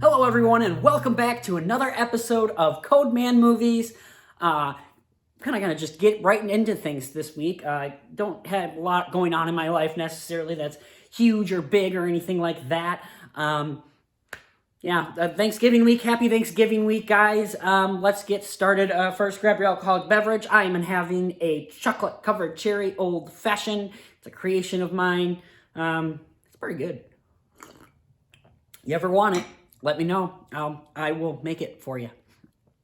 Hello everyone and welcome back to another episode of Code Man Movies. Kind of gonna just get right into things this week. I don't have a lot going on in my life necessarily that's huge or big or anything like that. Thanksgiving week. Happy Thanksgiving week, guys. Let's get started. First, grab your alcoholic beverage. I am having a chocolate-covered cherry old fashioned. It's a creation of mine. It's pretty good. You ever want it, let me know. I will make it for you.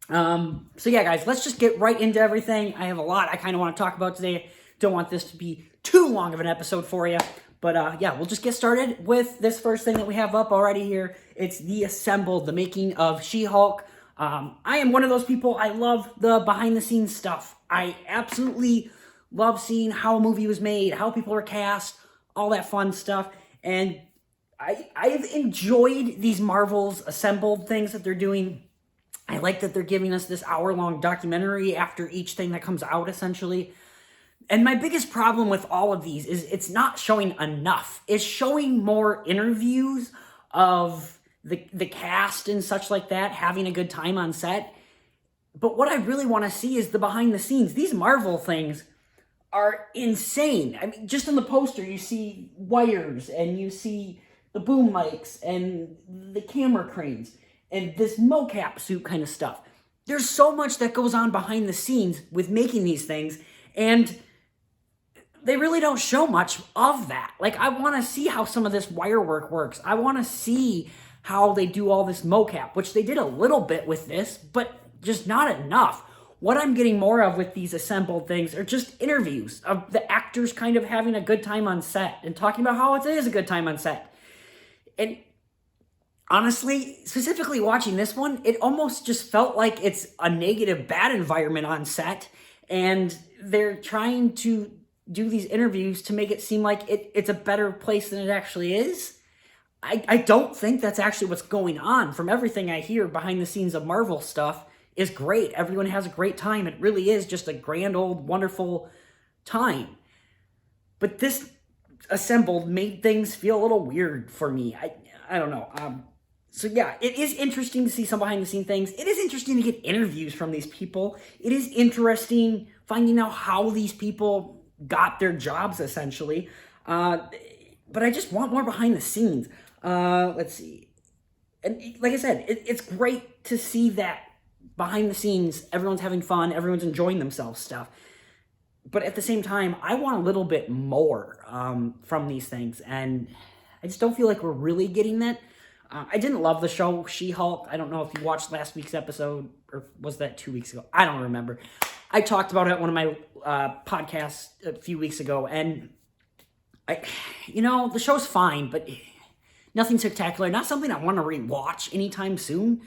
So yeah, guys, let's just get right into everything. I have a lot I kind of want to talk about today. Don't want this to be too long of an episode for you. But yeah, we'll just get started with this first thing that we have up already here. It's The Assembled, the making of She-Hulk. I am one of those people, I love the behind-the-scenes stuff. I absolutely love seeing how a movie was made, how people are cast, all that fun stuff. And I've enjoyed these Marvel's Assembled things that they're doing. I like that they're giving us this hour-long documentary after each thing that comes out, essentially. And my biggest problem with all of these is it's not showing enough. It's showing more interviews of the cast and such like that, having a good time on set. But what I really want to see is the behind the scenes. These Marvel things are insane. I mean, just on the poster, you see wires and you see the boom mics and the camera cranes and this mocap suit kind of stuff. There's so much that goes on behind the scenes with making these things, and they really don't show much of that. Like, I want to see how some of this wire work works. I want to see how they do all this mocap, which they did a little bit with this, but just not enough. What I'm getting more of with these Assembled things are just interviews of the actors kind of having a good time on set and talking about how it is a good time on set. And honestly, specifically watching this one, it almost just felt like it's a negative, bad environment on set, and they're trying to do these interviews to make it seem like it's a better place than it actually is. I don't think that's actually what's going on. From everything I hear behind the scenes of Marvel stuff is great. Everyone has a great time. It really is just a grand old wonderful time. But this Assembled made things feel a little weird for me. I don't know. So yeah, it is interesting to see some behind the scene things. It is interesting to get interviews from these people. It is interesting finding out how these people got their jobs, essentially. But I just want more behind the scenes. Let's see. And like I said, it's great to see that behind the scenes, everyone's having fun, everyone's enjoying themselves stuff. But at the same time, I want a little bit more from these things. And I just don't feel like we're really getting that. I didn't love the show She-Hulk. I don't know if you watched last week's episode, or was that 2 weeks ago? I don't remember. I talked about it on one of my podcasts a few weeks ago, and the show's fine, but nothing spectacular. Not something I want to rewatch anytime soon.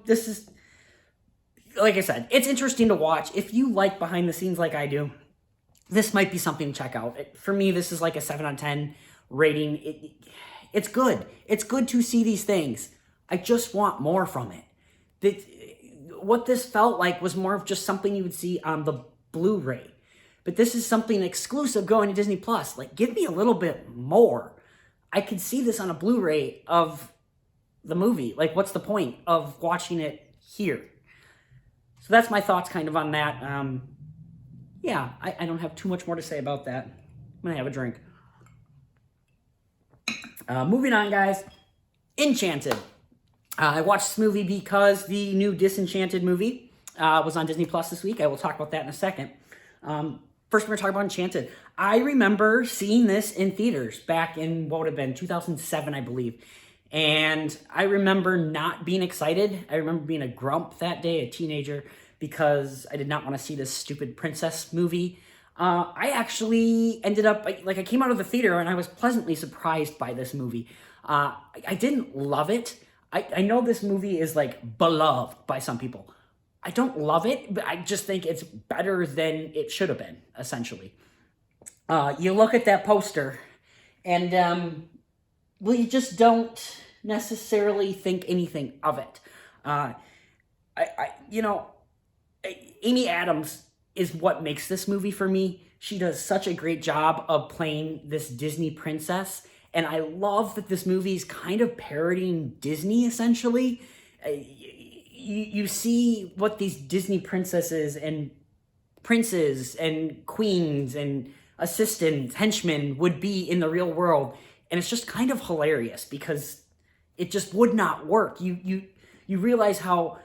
This is, like I said, it's interesting to watch. If you like behind the scenes like I do, this might be something to check out. For me, this is like a 7 out of 10 rating. It's good. It's good to see these things. I just want more from it. What this felt like was more of just something you would see on the Blu-ray. But this is something exclusive going to Disney+. Like, give me a little bit more. I could see this on a Blu-ray of the movie. Like, what's the point of watching it here? So that's my thoughts kind of on that. I don't have too much more to say about that. I'm going to have a drink. Moving on, guys. Enchanted. I watched this movie because the new Disenchanted movie was on Disney Plus this week. I will talk about that in a second. First, we're going to talk about Enchanted. I remember seeing this in theaters back in what would have been 2007, I believe. And I remember not being excited. I remember being a grump that day, a teenager, because I did not want to see this stupid princess movie. I actually ended up, I came out of the theater and I was pleasantly surprised by this movie. I didn't love it. I know this movie is beloved by some people. I don't love it, but I just think it's better than it should have been, essentially. You look at that poster and, you just don't necessarily think anything of it. Amy Adams is what makes this movie for me. She does such a great job of playing this Disney princess, And I love that this movie is kind of parodying Disney, essentially. You see what these Disney princesses and princes and queens and assistants, henchmen would be in the real world. And it's just kind of hilarious because it just would not work. You realize how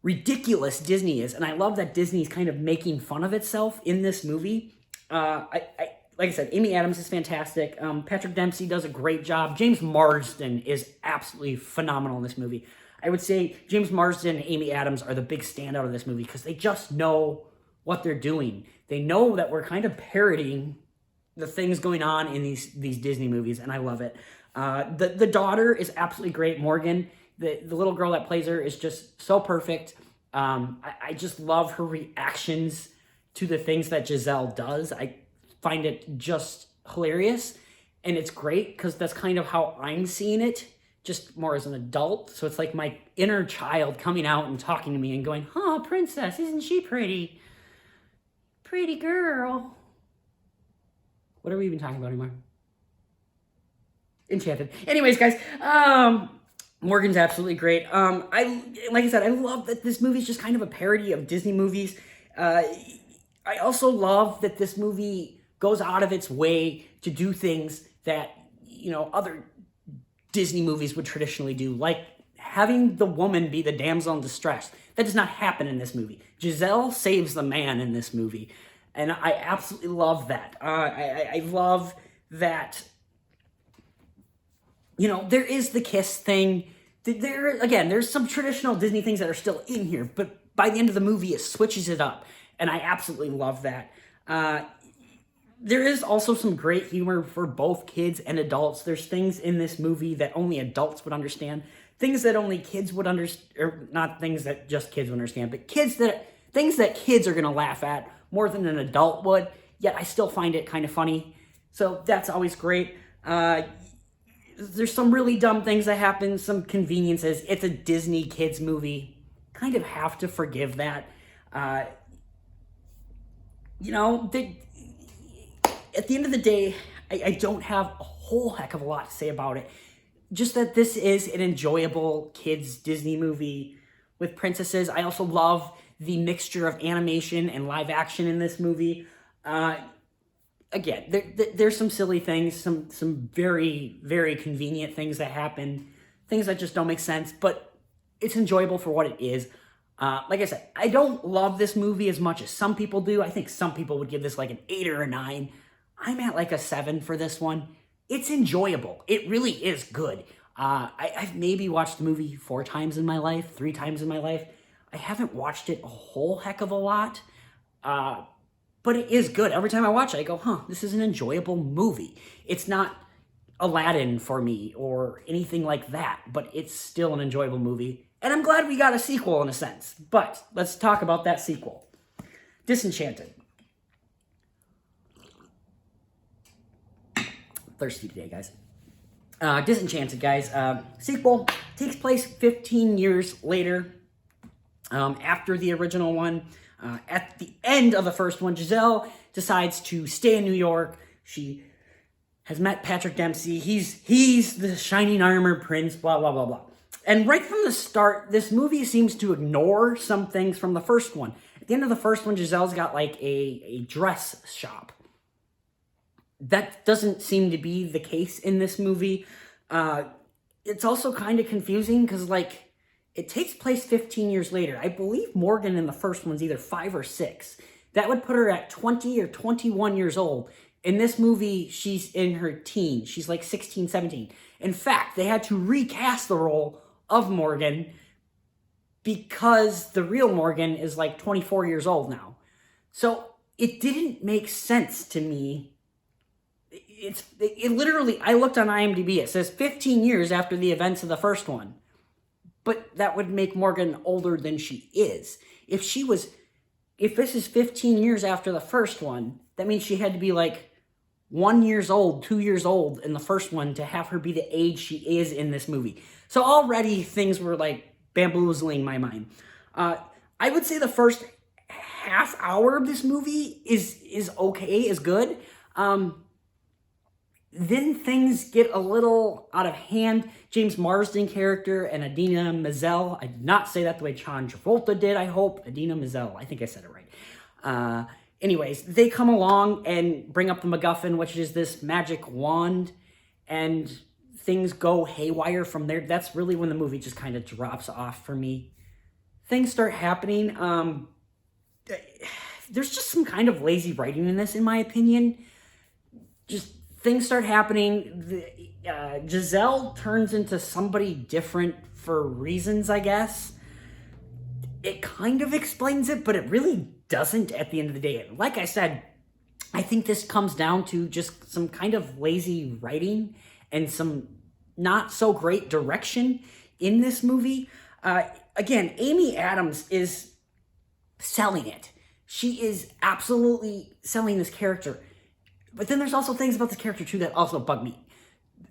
ridiculous Disney is, and I love that Disney's kind of making fun of itself in this movie. Like I said, Amy Adams is fantastic. Patrick Dempsey does a great job. James Marsden is absolutely phenomenal in this movie. I would say James Marsden and Amy Adams are the big standout of this movie because they just know what they're doing. They know that we're kind of parodying the things going on in these Disney movies, and I love it. The daughter is absolutely great, Morgan. The little girl that plays her is just so perfect. I just love her reactions to the things that Giselle does. I find it just hilarious, and it's great because that's kind of how I'm seeing it, just more as an adult. So it's like my inner child coming out and talking to me and going, "Oh, princess, isn't she pretty? Pretty girl." What are we even talking about anymore? Enchanted. Anyways, guys, Morgan's absolutely great. Like I said, I love that this movie is just kind of a parody of Disney movies. I also love that this movie goes out of its way to do things that, other Disney movies would traditionally do, like having the woman be the damsel in distress. That does not happen in this movie. Giselle saves the man in this movie, and I absolutely love that. I love that, there is the kiss thing. There's some traditional Disney things that are still in here, but by the end of the movie, it switches it up, and I absolutely love that. There is also some great humor for both kids and adults. There's things in this movie that only adults would understand, things that only kids would understand, or not things that just kids would understand, but things that kids are going to laugh at more than an adult would, yet I still find it kind of funny. So that's always great. There's some really dumb things that happen, some conveniences. It's a Disney kids movie. Kind of have to forgive that. At the end of the day, I don't have a whole heck of a lot to say about it. Just that this is an enjoyable kids Disney movie with princesses. I also love the mixture of animation and live action in this movie. Again, there's some silly things, some very, very convenient things that happen, things that just don't make sense, but it's enjoyable for what it is. Like I said, I don't love this movie as much as some people do. I think some people would give this like an 8 or a 9. I'm at like a 7 for this one. It's enjoyable. It really is good. I've maybe watched the movie 4 times in my life, 3 times in my life. I haven't watched it a whole heck of a lot, but it is good. Every time I watch it, I go, this is an enjoyable movie. It's not Aladdin for me or anything like that, but it's still an enjoyable movie. And I'm glad we got a sequel in a sense. But let's talk about that sequel. Disenchanted. Thirsty today, guys. Disenchanted, guys. Sequel takes place 15 years later after the original one. At the end of the first one, Giselle decides to stay in New York. She has met Patrick Dempsey. He's the shining armor prince, blah, blah, blah, blah. And right from the start, this movie seems to ignore some things from the first one. At the end of the first one, Giselle's got like a dress shop. That doesn't seem to be the case in this movie. It's also kind of confusing because, like, it takes place 15 years later. I believe Morgan in the first one's either 5 or 6. That would put her at 20 or 21 years old. In this movie, she's in her teens. She's like 16, 17. In fact, they had to recast the role of Morgan because the real Morgan is like 24 years old now. So it didn't make sense to me. It literally, I looked on IMDb, it says 15 years after the events of the first one. But that would make Morgan older than she is. If this is 15 years after the first one, that means she had to be like 1 year old, 2 years old in the first one to have her be the age she is in this movie. So already things were like bamboozling my mind. I would say the first half hour of this movie is okay, is good. then things get a little out of hand. James Marsden character and Idina Menzel. I did not say that the way John Travolta did, I hope. Idina Menzel. I think I said it right. Anyways, they come along and bring up the MacGuffin, which is this magic wand, and things go haywire from there. That's really when the movie just kind of drops off for me. Things start happening. There's just some kind of lazy writing in this, in my opinion. Just things start happening. Giselle turns into somebody different for reasons, I guess. It kind of explains it, but it really doesn't at the end of the day. Like I said, I think this comes down to just some kind of lazy writing and some not so great direction in this movie. Again, Amy Adams is selling it. She is absolutely selling this character. But then there's also things about this character, too, that also bug me.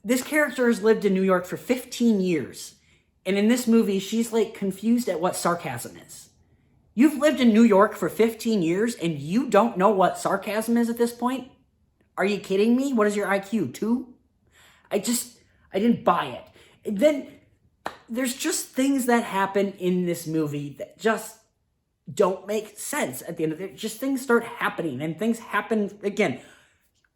This character has lived in New York for 15 years. And in this movie, she's, like, confused at what sarcasm is. You've lived in New York for 15 years, and you don't know what sarcasm is at this point? Are you kidding me? What is your IQ, 2? I didn't buy it. And then there's just things that happen in this movie that just don't make sense at the end of it. Just things start happening, and things happen again.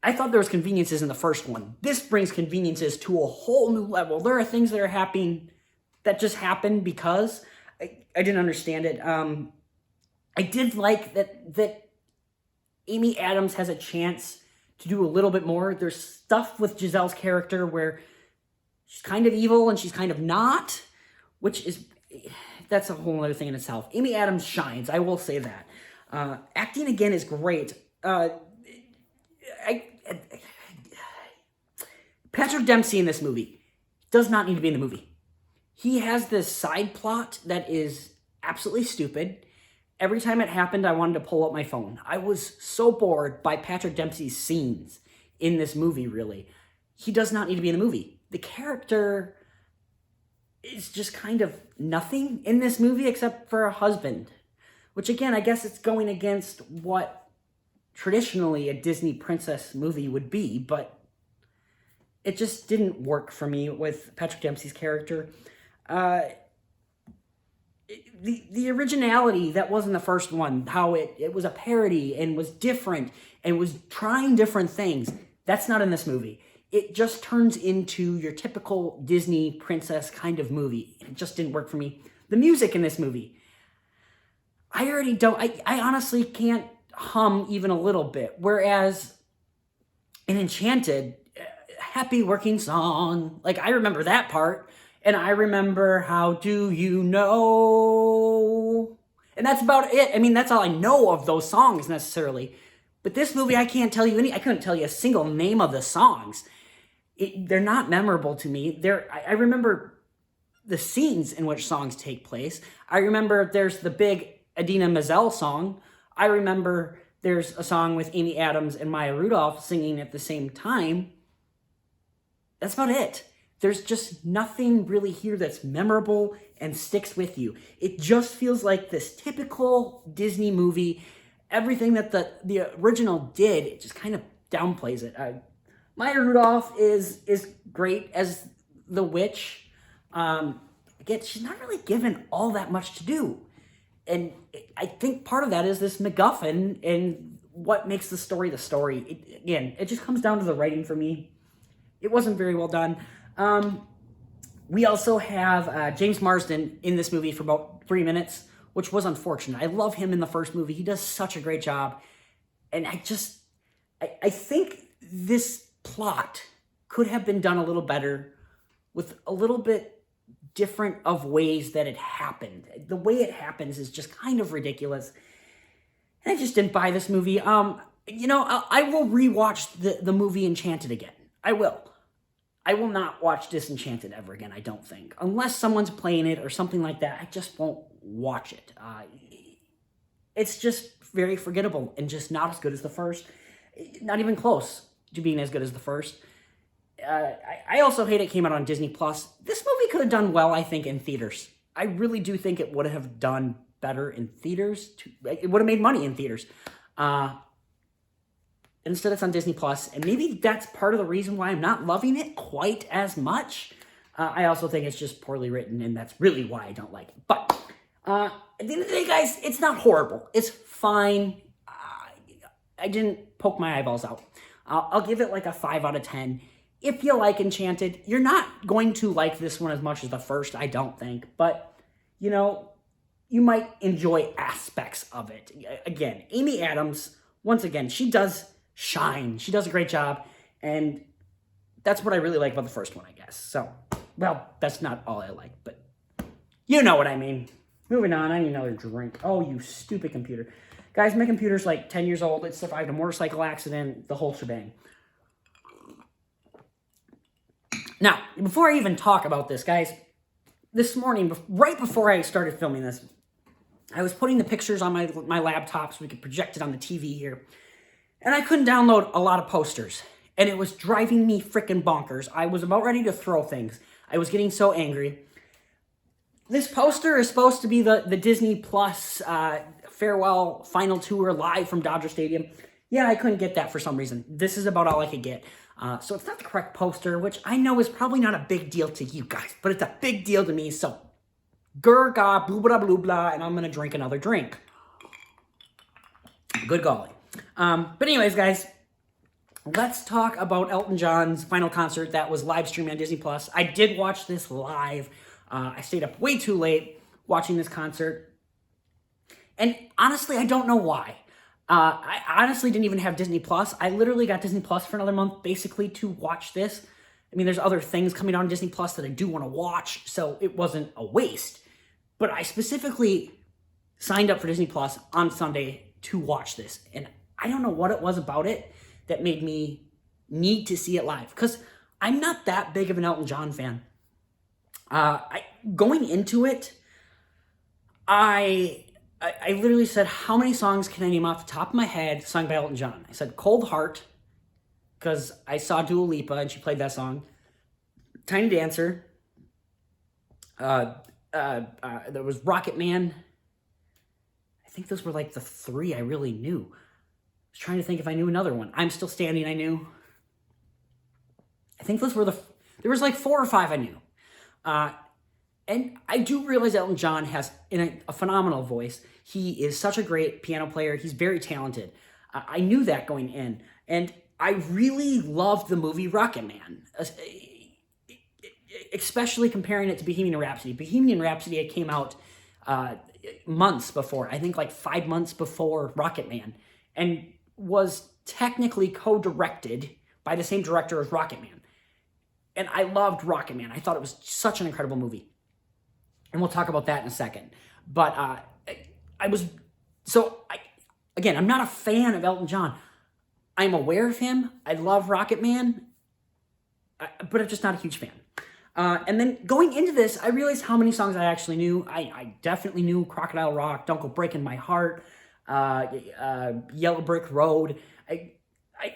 I thought there was conveniences in the first one. This brings conveniences to a whole new level. There are things that are happening that just happen because I didn't understand it. I did like that Amy Adams has a chance to do a little bit more. There's stuff with Giselle's character where she's kind of evil and she's kind of not, which is, that's a whole other thing in itself. Amy Adams shines, I will say that. Acting again is great. Patrick Dempsey in this movie does not need to be in the movie. He has this side plot that is absolutely stupid. Every time it happened, I wanted to pull up my phone. I was so bored by Patrick Dempsey's scenes in this movie, really. He does not need to be in the movie. The character is just kind of nothing in this movie except for a husband. Which, again, I guess it's going against what traditionally a Disney princess movie would be, but it just didn't work for me with Patrick Dempsey's character. The originality that was in the first one, how it was a parody and was different and was trying different things, that's not in this movie. It just turns into your typical Disney princess kind of movie. It just didn't work for me. The music in this movie, I honestly can't hum even a little bit. Whereas in Enchanted, happy working song, like I remember that part. And I remember How Do You Know? And that's about it. I mean, that's all I know of those songs necessarily. But this movie, I couldn't tell you a single name of the songs. They're not memorable to me. I remember the scenes in which songs take place. I remember there's the big Idina Menzel song. I remember there's a song with Amy Adams and Maya Rudolph singing at the same time. That's about it. There's just nothing really here that's memorable and sticks with you. It just feels like this typical Disney movie. Everything that the original did, it just kind of downplays it. Maya Rudolph is great as the witch. Again, she's not really given all that much to do. And I think part of that is this MacGuffin and what makes the story the story. It just comes down to the writing for me. It wasn't very well done. We also have James Marsden in this movie for about 3 minutes, which was unfortunate. I love him in the first movie. He does such a great job. And I think this plot could have been done a little better with a little bit different of ways that it happened. The way it happens is just kind of ridiculous. And I just didn't buy this movie. I will rewatch the movie Enchanted again. I will. I will not watch Disenchanted ever again, I don't think. Unless someone's playing it or something like that, I just won't watch it. It's just very forgettable and just not as good as the first. Not even close to being as good as the first. I also hate it came out on Disney+. This movie could have done well, I think, in theaters. I really do think it would have done better in theaters. It would have made money in theaters. Instead, it's on Disney Plus, and maybe that's part of the reason why I'm not loving it quite as much. I also think it's just poorly written, and that's really why I don't like it. But at the end of the day, guys, it's not horrible. It's fine. I didn't poke my eyeballs out. I'll give it like a 5 out of 10. If you like Enchanted, you're not going to like this one as much as the first, I don't think. But, you know, you might enjoy aspects of it. Again, Amy Adams, once again, she does shine. She does a great job. And that's what I really like about the first one, I guess. So, well, that's not all I like, but you know what I mean. Moving on, I need another drink. Oh, you stupid computer. Guys, my computer's like 10 years old. It survived a motorcycle accident, the whole shebang. Now, before I even talk about this, guys, this morning, right before I started filming this, I was putting the pictures on my laptop so we could project it on the TV here. And I couldn't download a lot of posters. And it was driving me freaking bonkers. I was about ready to throw things. I was getting so angry. This poster is supposed to be the Disney Plus farewell final tour live from Dodger Stadium. Yeah, I couldn't get that for some reason. This is about all I could get. So it's not the correct poster, which I know is probably not a big deal to you guys, but it's a big deal to me. So, grr, ga, blah, blah, blah, blah, and I'm going to drink another drink. Good golly. But anyways, guys, let's talk about Elton John's final concert that was live streamed on Disney Plus. I did watch this live. I stayed up way too late watching this concert. And honestly, I don't know why. I honestly didn't even have Disney Plus. I literally got Disney Plus for another month basically to watch this. I mean, there's other things coming on Disney Plus that I do want to watch, so it wasn't a waste. But I specifically signed up for Disney Plus on Sunday to watch this. And I don't know what it was about it that made me need to see it live. Because I'm not that big of an Elton John fan. Going into it, I literally said, how many songs can I name off the top of my head sung by Elton John? I said Cold Heart, because I saw Dua Lipa and she played that song. Tiny Dancer. There was Rocket Man. I think those were like the 3 I really knew. I was trying to think if I knew another one. I'm Still Standing, I knew. I think those were there was like 4 or 5 I knew. And I do realize Elton John has a phenomenal voice. He is such a great piano player. He's very talented. I knew that going in. And I really loved the movie Rocket Man, especially comparing it to Bohemian Rhapsody. Bohemian Rhapsody came out months before, I think like 5 months before Rocket Man, and was technically co-directed by the same director as Rocket Man. And I loved Rocket Man. I thought it was such an incredible movie. And we'll talk about that in a second. But again, I'm not a fan of Elton John. I'm aware of him. I love Rocket Man, but I'm just not a huge fan. And then going into this, I realized how many songs I actually knew. I definitely knew Crocodile Rock, Don't Go Breaking My Heart, Yellow Brick Road. I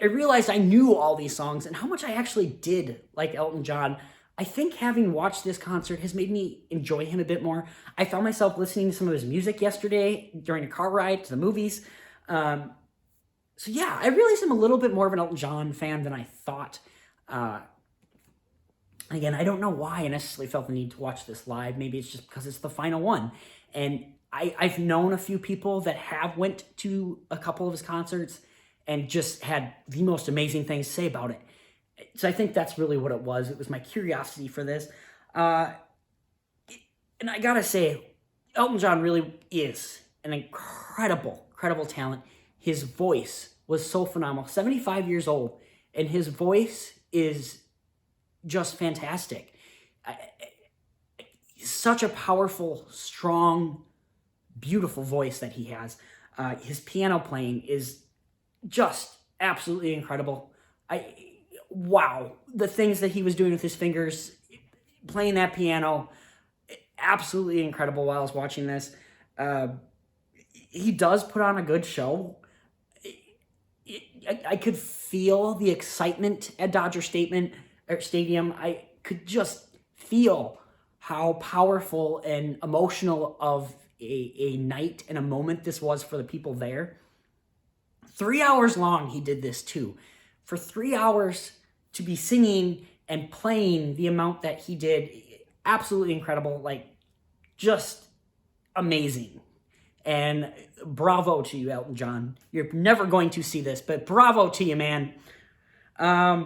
realized I knew all these songs and how much I actually did like Elton John. I think having watched this concert has made me enjoy him a bit more. I found myself listening to some of his music yesterday during a car ride to the movies. So yeah, I realized I'm a little bit more of an Elton John fan than I thought. Again, I don't know why I necessarily felt the need to watch this live. Maybe it's just because it's the final one. And I've known a few people that have went to a couple of his concerts and just had the most amazing things to say about it. So I think that's really what it was. It was my curiosity for this. And I gotta say, Elton John really is an incredible talent. His voice was so phenomenal. 75 years old, and his voice is just fantastic. Such a powerful, strong, beautiful voice that he has. His piano playing is just absolutely incredible. Wow, the things that he was doing with his fingers, playing that piano, absolutely incredible while I was watching this. He does put on a good show. I could feel the excitement at Dodger Stadium. I could just feel how powerful and emotional of a night and a moment this was for the people there. 3 hours long he did this too. For 3 hours to be singing and playing the amount that he did, absolutely incredible, like just amazing. And bravo to you, Elton John. You're never going to see this, but bravo to you, man. I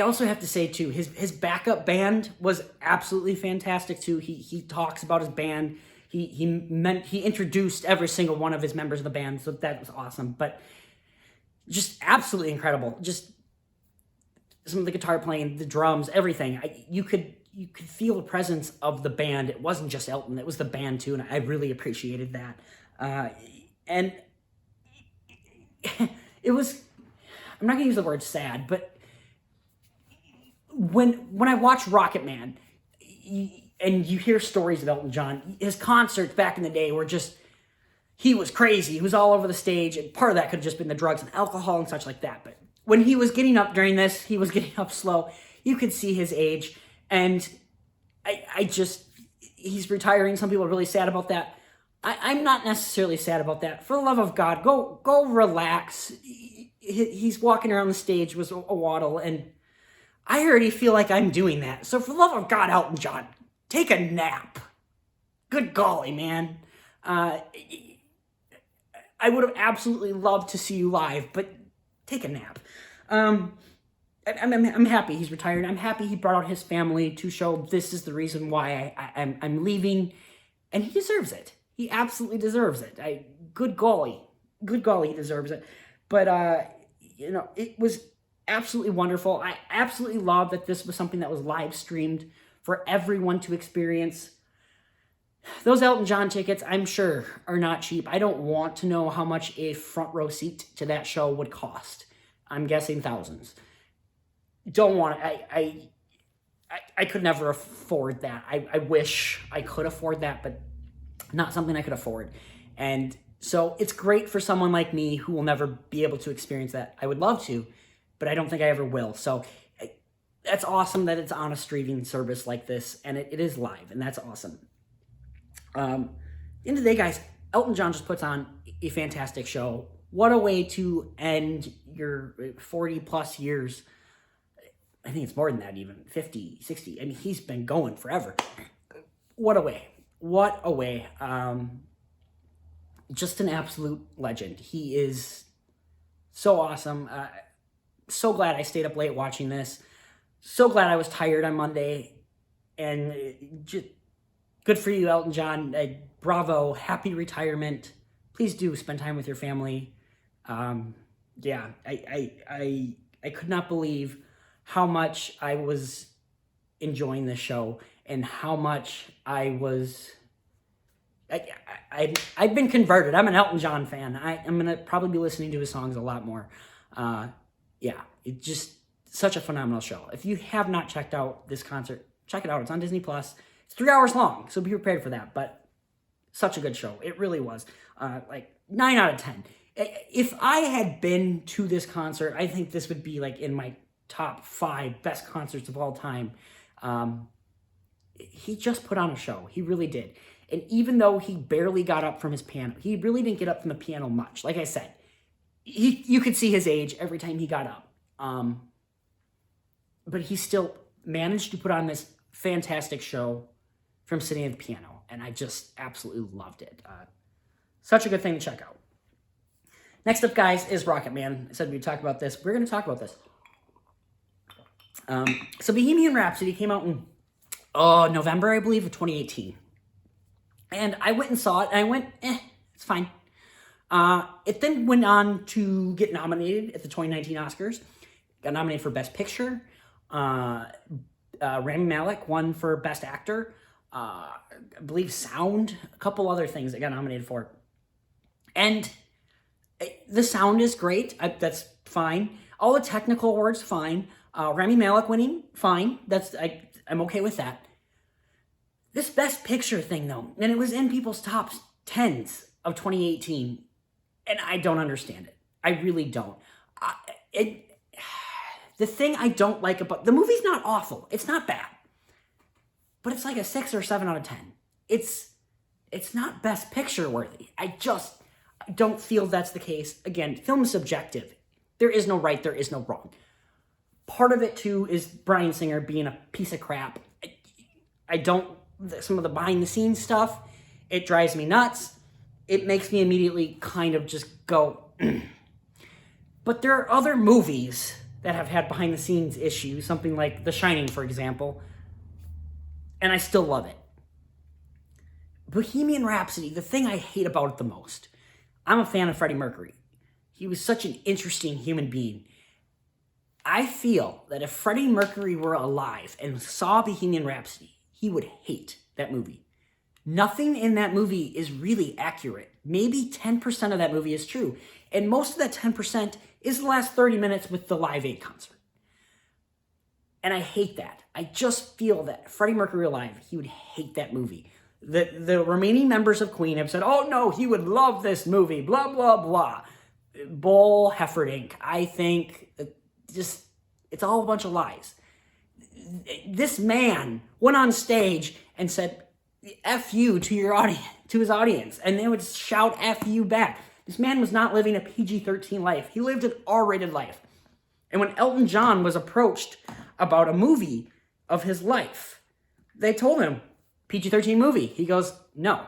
also have to say too, his backup band was absolutely fantastic too. He talks about his band. He introduced every single one of his members of the band, so that was awesome. But just absolutely incredible. Just some of the guitar playing, the drums, everything. You could feel the presence of the band. It wasn't just Elton; it was the band too, and I really appreciated that. And it was. I'm not gonna use the word sad, but when I watch Rocket Man, and you hear stories of Elton John, his concerts back in the day were just, he was crazy. He was all over the stage, and part of that could have just been the drugs and alcohol and such like that. But when he was getting up during this, he was getting up slow. You could see his age, and he's retiring. Some people are really sad about that. I'm not necessarily sad about that. For the love of God, go relax. He's walking around the stage with a waddle, and I already feel like I'm doing that. So for the love of God, Elton John, take a nap. Good golly, man. I would have absolutely loved to see you live, but take a nap. I'm happy he's retired. I'm happy he brought out his family to show this is the reason why I'm leaving, and he deserves it. He absolutely deserves it. Good golly, he deserves it. But it was absolutely wonderful. I absolutely love that this was something that was live streamed for everyone to experience. Those Elton John tickets, I'm sure, are not cheap. I don't want to know how much a front row seat to that show would cost. I'm guessing thousands. Don't want it. I could never afford that. I wish I could afford that, but not something I could afford. And so it's great for someone like me who will never be able to experience that. I would love to, but I don't think I ever will. So that's awesome that it's on a streaming service like this, and it is live, and that's awesome. At the end of the day, guys, Elton John just puts on a fantastic show. What a way to end your 40 plus years. I think it's more than that even, 50, 60. I mean, he's been going forever. What a way. What a way. Just an absolute legend. He is so awesome. So glad I stayed up late watching this. So glad I was tired on Monday. And just good for you, Elton John. Bravo. Happy retirement. Please do spend time with your family. Yeah, I could not believe how much I was enjoying this show and how much I was... I've been converted. I'm an Elton John fan. I'm going to probably be listening to his songs a lot more. Yeah, it's just such a phenomenal show. If you have not checked out this concert, check it out. It's on Disney+. It's 3 hours long, so be prepared for that. But such a good show. It really was. 9 out of 10. If I had been to this concert, I think this would be in my top 5 best concerts of all time. He just put on a show. He really did. And even though he barely got up from his piano, he really didn't get up from the piano much. Like I said, you could see his age every time he got up. But he still managed to put on this fantastic show from sitting at the piano. And I just absolutely loved it. Such a good thing to check out. Next up, guys, is Rocket Man. I said we'd talk about this. We're going to talk about this. So Bohemian Rhapsody came out in November, I believe, of 2018. And I went and saw it, and I went, it's fine. It then went on to get nominated at the 2019 Oscars. Got nominated for Best Picture. Rami Malek won for Best Actor. I believe Sound. A couple other things that got nominated for. And the sound is great. That's fine. All the technical awards, fine. Rami Malek winning, fine. I'm okay with that. This Best Picture thing, though, and it was in people's top 10s of 2018, and I don't understand it. I really don't. The thing I don't like about... The movie's not awful. It's not bad. But it's like a 6 or 7 out of 10. It's not Best Picture worthy. I don't feel that's the case. Again, film is subjective. There is no right, there is no wrong. Part of it, too, is Bryan Singer being a piece of crap. I don't, some of the behind-the-scenes stuff, it drives me nuts. It makes me immediately kind of just go. But there are other movies that have had behind-the-scenes issues, something like The Shining, for example, and I still love it. Bohemian Rhapsody, the thing I hate about it the most, I'm a fan of Freddie Mercury. He was such an interesting human being. I feel that if Freddie Mercury were alive and saw Bohemian Rhapsody, he would hate that movie. Nothing in that movie is really accurate. Maybe 10% of that movie is true. And most of that 10% is the last 30 minutes with the Live Aid concert. And I hate that. I just feel that Freddie Mercury alive, he would hate that movie. The remaining members of Queen have said, oh no, he would love this movie, blah, blah, blah. Bull Hefferdink. I think just, it's all a bunch of lies. This man went on stage and said, F you to your audience, to his audience, and they would shout F you back. This man was not living a PG-13 life. He lived an R-rated life. And when Elton John was approached about a movie of his life, they told him, PG-13 movie. He goes, no,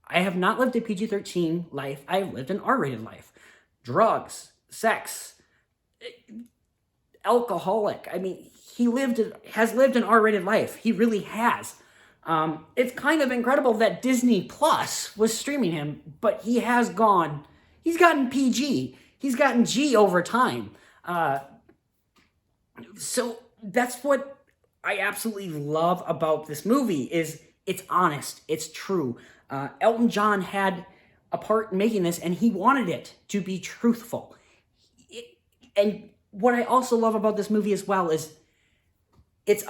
I have not lived a PG-13 life. I have lived an R-rated life. Drugs, sex, alcoholic. I mean, has lived an R-rated life. He really has. It's kind of incredible that Disney Plus was streaming him, but he's gotten PG. He's gotten G over time. So that's what I absolutely love about this movie is it's honest. It's true. Elton John had a part in making this, and he wanted it to be truthful. And what I also love about this movie as well is it's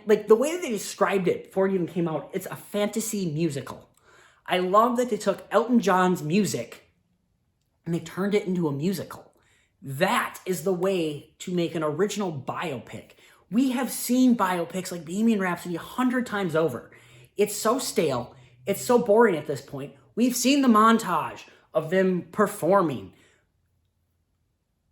like the way that they described it before it even came out, it's a fantasy musical. I love that they took Elton John's music and they turned it into a musical. That is the way to make an original biopic. We have seen biopics like Bohemian Rhapsody 100 times over. It's so stale. It's so boring at this point. We've seen the montage of them performing.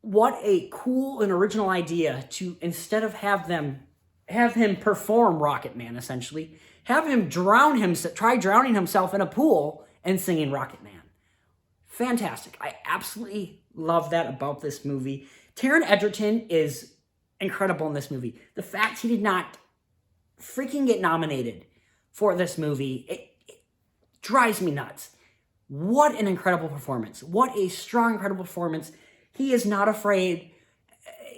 What a cool and original idea to, instead of have him perform Rocket Man, essentially, have him try drowning himself in a pool and singing Rocket Man. Fantastic. I absolutely love that about this movie. Taron Egerton is incredible in this movie. The fact he did not freaking get nominated for this movie, it drives me nuts. What an incredible performance. What a strong, incredible performance. He is not afraid.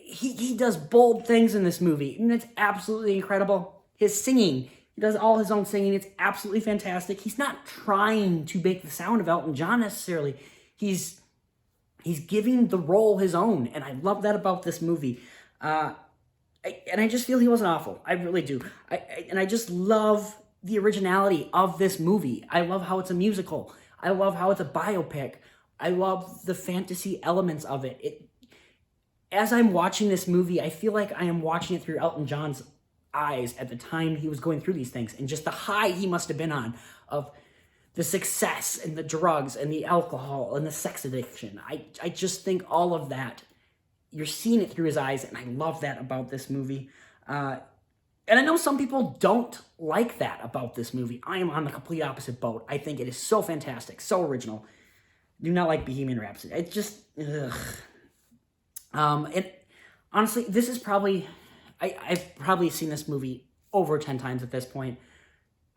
He does bold things in this movie, and it's absolutely incredible. His singing, he does all his own singing. It's absolutely fantastic. He's not trying to make the sound of Elton John necessarily. He's giving the role his own, and I love that about this movie. And I just feel he wasn't awful. I really do. And I just love the originality of this movie. I love how it's a musical. I love how it's a biopic. I love the fantasy elements of it. As I'm watching this movie, I feel like I am watching it through Elton John's eyes at the time he was going through these things, and just the high he must have been on of the success and the drugs and the alcohol and the sex addiction. I just think all of that, you're seeing it through his eyes, and I love that about this movie. And I know some people don't like that about this movie. I am on the complete opposite boat. I think it is so fantastic, so original. Do not like Bohemian Rhapsody. It's just, ugh. And honestly, this is probably, I've probably seen this movie over 10 times at this point.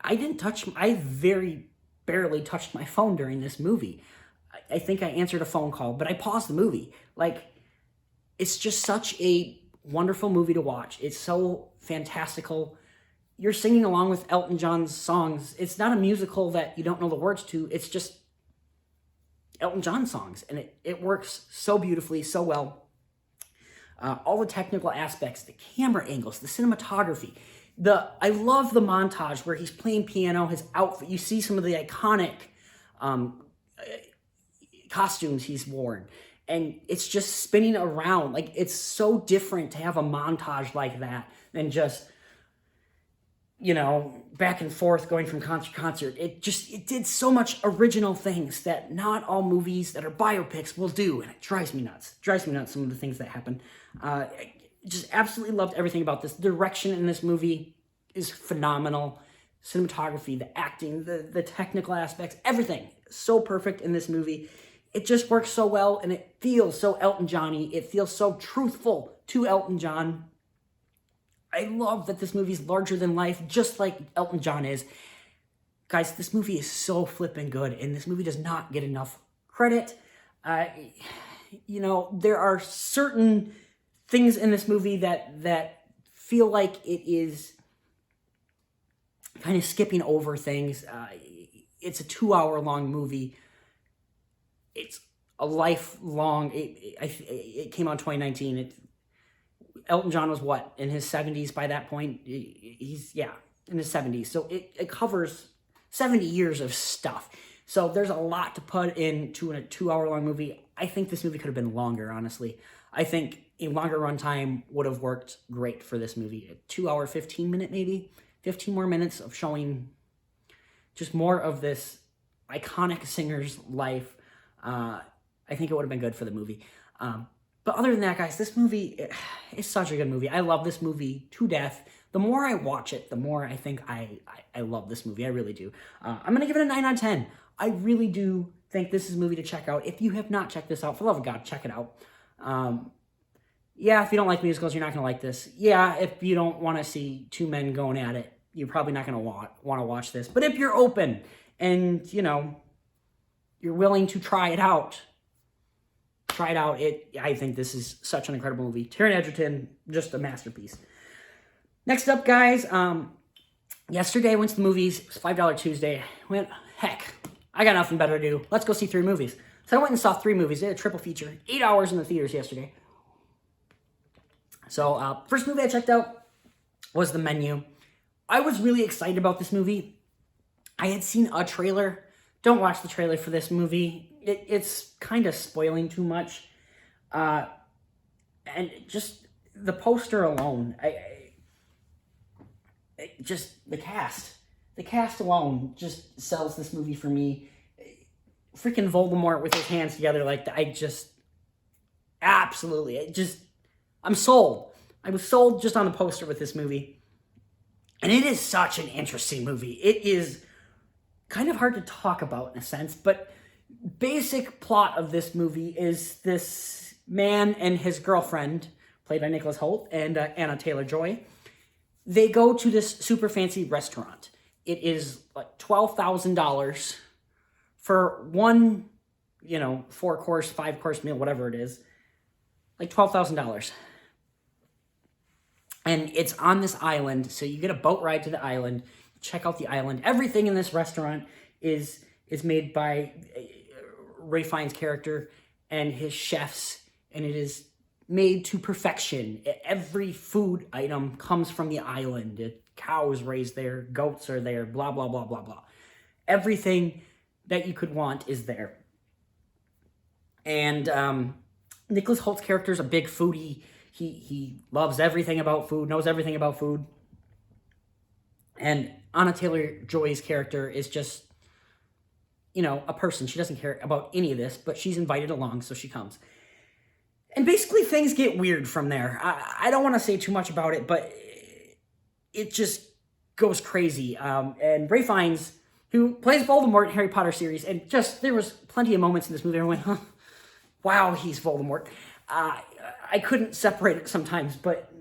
I very barely touched my phone during this movie. I think I answered a phone call, but I paused the movie. Like, it's just such a wonderful movie to watch. It's so fantastical. You're singing along with Elton John's songs. It's not a musical that you don't know the words to. It's just Elton John songs, and it works so beautifully, so well. All the technical aspects, the camera angles, the cinematography. I love the montage where he's playing piano, his outfit. You see some of the iconic costumes he's worn, and it's just spinning around. Like, it's so different to have a montage like that than just back and forth going from concert to concert. It did so much original things that not all movies that are biopics will do, and it drives me nuts. Some of the things that happen. I just absolutely loved everything about this. The direction in this movie is phenomenal. Cinematography, the acting, the technical aspects, everything so perfect in this movie. It just works so well, and it feels so Elton John-y. It feels so truthful to Elton John. I love that this movie is larger than life, just like Elton John is. Guys, this movie is so flippin' good, and this movie does not get enough credit. There are certain things in this movie that feel like it is kind of skipping over things. It's a 2-hour-long movie. It's a lifelong. It came out in 2019. Elton John was what, in his 70s by that point? He's in his 70s. So it covers 70 years of stuff. So there's a lot to put into a 2-hour-long movie. I think this movie could have been longer, honestly. I think a longer runtime would have worked great for this movie. A 2-hour, 15-minute maybe. 15 more minutes of showing just more of this iconic singer's life. I think it would have been good for the movie. But other than that, guys, this movie is such a good movie. I love this movie to death. The more I watch it, the more I think I love this movie. I really do. I'm going to give it a 9 out of 10. I really do think this is a movie to check out. If you have not checked this out, for the love of God, check it out. If you don't like musicals, you're not going to like this. If you don't want to see two men going at it, you're probably not going to want to watch this. But if you're open and, you're willing to try it out, I think this is such an incredible movie. Taron Egerton, just a masterpiece. Next up, guys, yesterday I went to the movies. It was $5 Tuesday. I went, heck, I got nothing better to do. Let's go see 3 movies. So I went and saw 3 movies. They had a triple feature. 8 hours in the theaters yesterday. So first movie I checked out was The Menu. I was really excited about this movie. I had seen a trailer. Don't watch the trailer for this movie. It's kind of spoiling too much. And just the poster alone, the cast alone just sells this movie for me. Freaking Voldemort with his hands together like that. I'm sold. I was sold just on the poster with this movie. And it is such an interesting movie. It is kind of hard to talk about in a sense, but basic plot of this movie is this man and his girlfriend, played by Nicholas Hoult and Anna Taylor-Joy. They go to this super fancy restaurant. It is like $12,000 for one, 4-course, 5-course meal, whatever it is. Like $12,000. And it's on this island, so you get a boat ride to the island, check out the island. Everything in this restaurant is made by Ray Fiennes' character and his chefs, and it is made to perfection. Every food item comes from the island. Cows raised there, goats are there, blah, blah, blah, blah, blah. Everything that you could want is there. And Nicholas Holt's character is a big foodie. He loves everything about food, knows everything about food. And Anna Taylor-Joy's character is just, a person. She doesn't care about any of this, but she's invited along, so she comes. And basically things get weird from there. I don't want to say too much about it, but it just goes crazy. And Ray Fiennes, who plays Voldemort in Harry Potter series, and there was plenty of moments in this movie where I went, wow, he's Voldemort. I couldn't separate it sometimes, but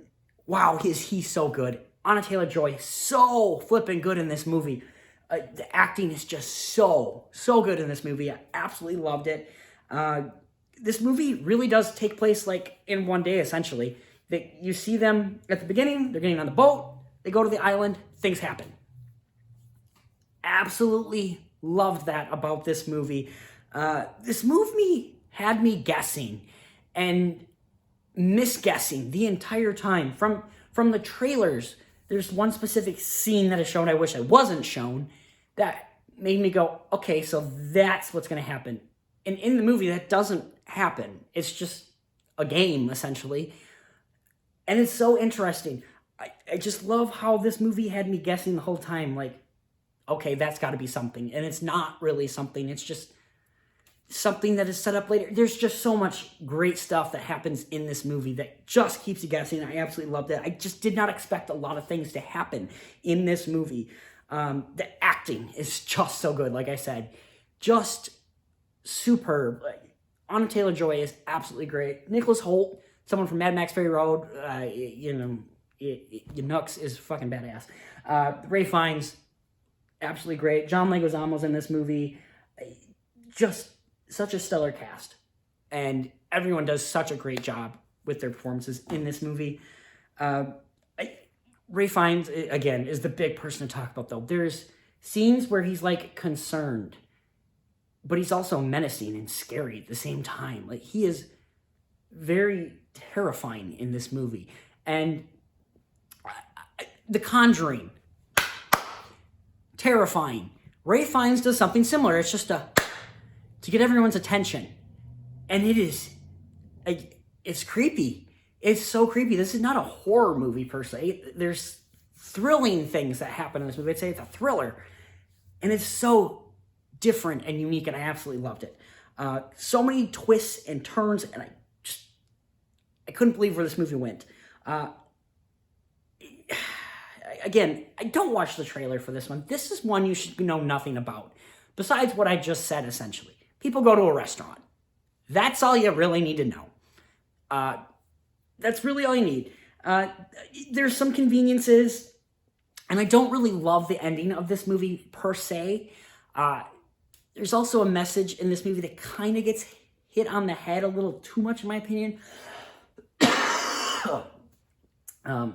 wow, is he so good. Anna Taylor-Joy, so flipping good in this movie. The acting is just so good in this movie. I absolutely loved it. This movie really does take place like in one day, essentially. You see them at the beginning, they're getting on the boat, they go to the island, things happen. Absolutely loved that about this movie. This movie had me guessing and misguessing the entire time. From the trailers, there's one specific scene that is shown I wish I wasn't shown that made me go, okay, so that's what's going to happen. And in the movie, that doesn't happen. It's just a game, essentially. And it's so interesting. I just love how this movie had me guessing the whole time, like, okay, that's got to be something. And it's not really something. It's just something that is set up later. There's just so much great stuff that happens in this movie that just keeps you guessing. I absolutely loved it. I just did not expect a lot of things to happen in this movie. The acting is just so good, like I said. Just superb. Anna Taylor-Joy is absolutely great. Nicholas Hoult, someone from Mad Max Fury Road, Nux is fucking badass. Ray Fiennes, absolutely great. John Leguizamo's in this movie. Just such a stellar cast. And everyone does such a great job with their performances in this movie. Ray Fiennes, again, is the big person to talk about, though. There's scenes where he's, like, concerned, but he's also menacing and scary at the same time. Like, he is very terrifying in this movie. And The Conjuring, terrifying. Ray Fiennes does something similar. It's just to get everyone's attention. And it is, it's creepy. It's so creepy. This is not a horror movie per se. There's thrilling things that happen in this movie. I'd say it's a thriller. And it's so different and unique, and I absolutely loved it. So many twists and turns, and I couldn't believe where this movie went. Again, I don't watch the trailer for this one. This is one you should know nothing about, besides what I just said, essentially. People go to a restaurant. That's all you really need to know. That's really all you need. There's some conveniences, and I don't really love the ending of this movie per se. There's also a message in this movie that kind of gets hit on the head a little too much, in my opinion.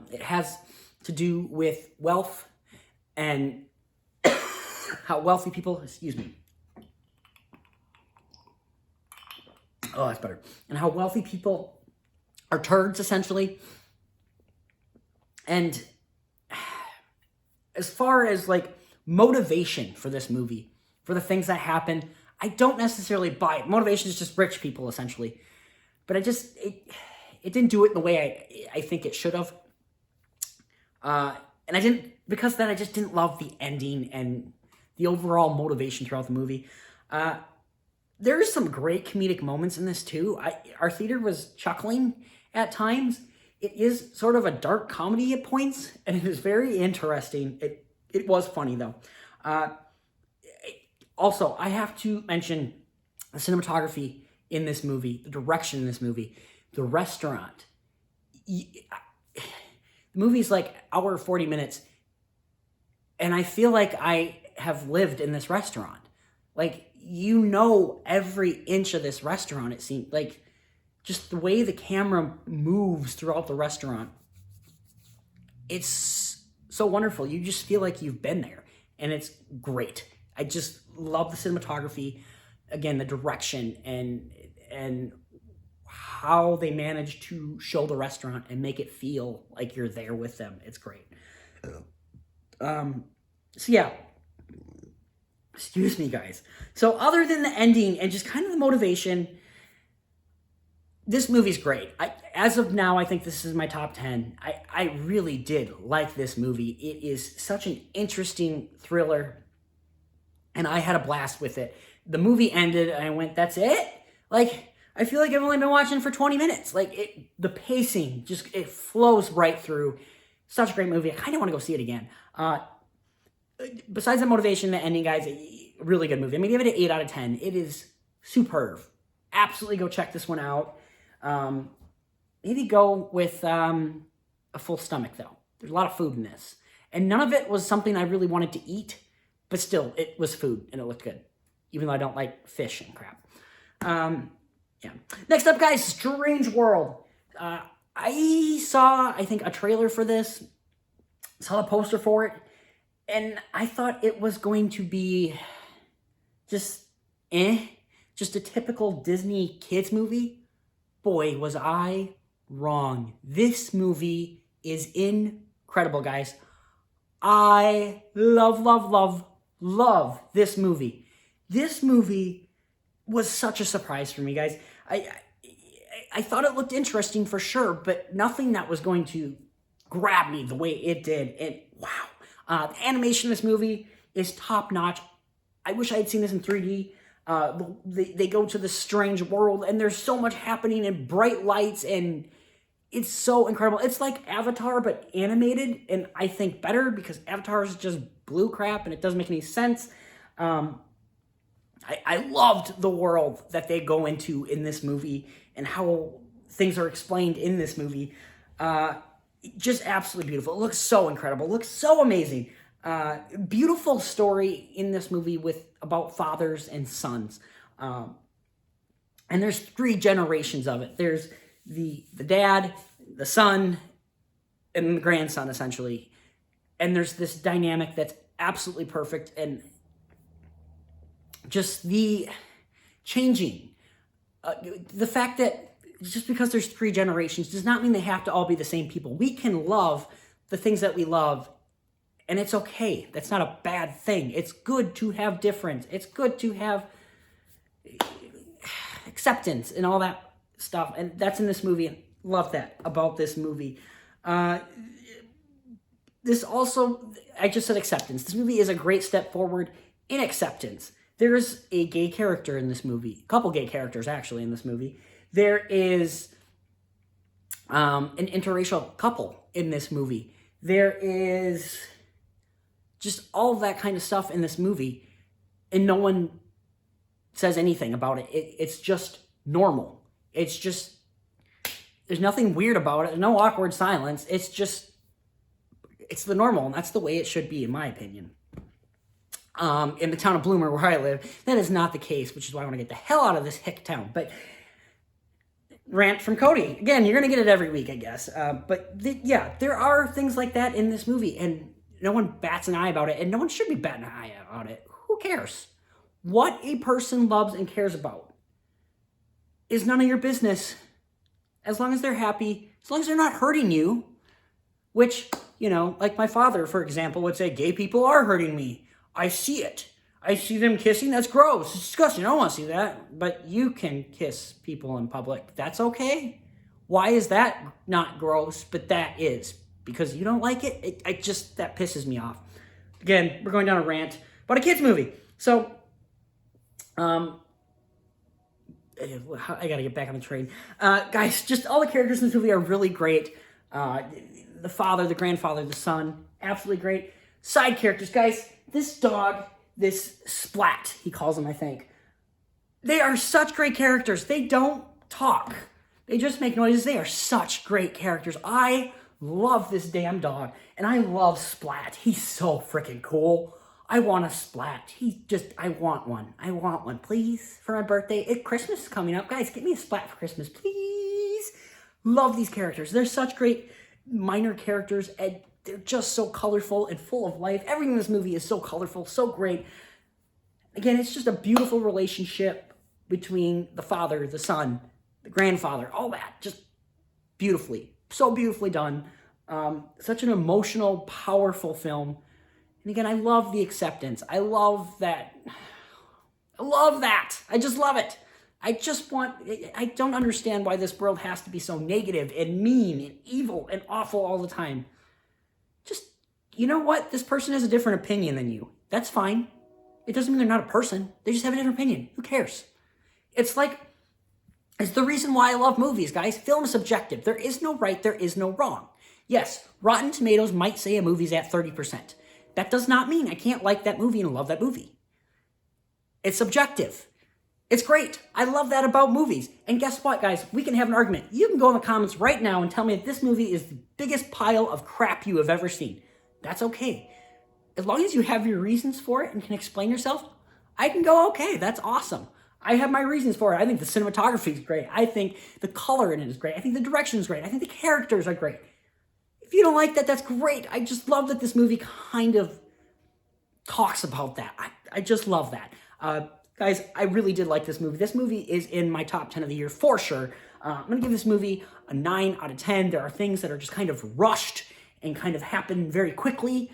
It has to do with wealth and how wealthy people, oh, that's better. And how wealthy people are turds, essentially. And as far as, like, motivation for this movie, for the things that happen, I don't necessarily buy it. Motivation is just rich people, essentially. But it didn't do it in the way I think it should have. And because of that, I just didn't love the ending and the overall motivation throughout the movie. There's some great comedic moments in this, too. Our theater was chuckling at times. It is sort of a dark comedy at points, and it is very interesting. It was funny, though. Also, I have to mention the cinematography in this movie, the direction in this movie, the restaurant. The movie's like hour 40 minutes, and I feel like I have lived in this restaurant. Like, you know every inch of this restaurant, it seems. Like, just the way the camera moves throughout the restaurant. It's so wonderful. You just feel like you've been there, and it's great. I just love the cinematography. Again, the direction and how they manage to show the restaurant and make it feel like you're there with them. It's great. So yeah. Excuse me, guys. So other than the ending and just kind of the motivation, this movie's great. As of now, I think this is my top 10. I really did like this movie. It is such an interesting thriller, and I had a blast with it. The movie ended, and I went, that's it? Like, I feel like I've only been watching for 20 minutes. Like, the pacing, it flows right through. Such a great movie. I kind of want to go see it again. Besides the motivation, the ending, guys, a really good movie. I'm going to give it an 8 out of 10. It is superb. Absolutely go check this one out. Maybe go with a full stomach, though. There's a lot of food in this. And none of it was something I really wanted to eat, but still, it was food, and it looked good. Even though I don't like fish and crap. Yeah. Next up, guys, Strange World. I saw, I think, a trailer for this. Saw a poster for it. And I thought it was going to be just a typical Disney kids movie. Boy, was I wrong. This movie is incredible, guys. I love this movie. This movie was such a surprise for me, guys. I thought it looked interesting for sure, but nothing that was going to grabbed me the way it did. And wow, the animation in this movie is top notch. I wish I had seen this in 3D. They go to this strange world, and there's so much happening, and bright lights, and it's so incredible. It's like Avatar, but animated, and I think better, because Avatar is just blue crap, and it doesn't make any sense. I loved the world that they go into in this movie, and how things are explained in this movie. Just absolutely beautiful. It looks so incredible. It looks so amazing. Beautiful story in this movie about fathers and sons. And there's 3 generations of it. There's the dad, the son, and the grandson, essentially. And there's this dynamic that's absolutely perfect, and just the changing. The fact that just because there's 3 generations does not mean they have to all be the same people. We can love the things that we love, and it's okay. That's not a bad thing. It's good to have difference. It's good to have acceptance and all that stuff. And that's in this movie. Love that about this movie. This also, I just said acceptance. This movie is a great step forward in acceptance. There's a gay character in this movie. A couple gay characters, actually, in this movie. There is an interracial couple in this movie. There is just all of that kind of stuff in this movie, and no one says anything about it. It's just normal. It's just, there's nothing weird about it. There's no awkward silence. It's just, it's the normal, and that's the way it should be, in my opinion. In the town of Bloomer, where I live, that is not the case, which is why I want to get the hell out of this hick town. But rant from Cody. Again, you're going to get it every week, I guess. Yeah, there are things like that in this movie, and no one bats an eye about it, and no one should be batting an eye about it. Who cares? What a person loves and cares about is none of your business. As long as they're happy, as long as they're not hurting you, which, you know, like my father, for example, would say, gay people are hurting me. I see it. I see them kissing. That's gross. It's disgusting. I don't want to see that. But you can kiss people in public. That's okay. Why is that not gross? But that is. Because you don't like it? That pisses me off. Again, we're going down a rant about a kid's movie. So, I gotta get back on the train. Guys, just all the characters in this movie are really great. The father, the grandfather, the son, absolutely great. Side characters, guys. This dog, this Splat, he calls him, I think. They are such great characters. They don't talk. They just make noises. They are such great characters. I love this damn dog, and I love Splat. He's so freaking cool. I want a Splat. I want one. I want one, please, for my birthday. Christmas is coming up. Guys, get me a Splat for Christmas, please. Love these characters. They're such great minor characters, and they're just so colorful and full of life. Everything in this movie is so colorful, so great. Again, it's just a beautiful relationship between the father, the son, the grandfather, all that. Just beautifully, so beautifully done. Such an emotional, powerful film. And again, I love the acceptance. I love that. I love that. I just love it. I don't understand why this world has to be so negative and mean and evil and awful all the time. Just, you know what? This person has a different opinion than you. That's fine. It doesn't mean they're not a person. They just have a different opinion. Who cares? It's the reason why I love movies, guys. Film is subjective. There is no right, there is no wrong. Yes, Rotten Tomatoes might say a movie's at 30%. That does not mean I can't like that movie and love that movie. It's subjective. It's great. I love that about movies. And guess what, guys? We can have an argument. You can go in the comments right now and tell me that this movie is the biggest pile of crap you have ever seen. That's okay. As long as you have your reasons for it and can explain yourself, I can go, okay, that's awesome. I have my reasons for it. I think the cinematography is great. I think the color in it is great. I think the direction is great. I think the characters are great. If you don't like that, that's great. I just love that this movie kind of talks about that. I just love that. Guys, I really did like this movie. This movie is in my top 10 of the year for sure. I'm going to give this movie a 9 out of 10. There are things that are just kind of rushed and kind of happen very quickly.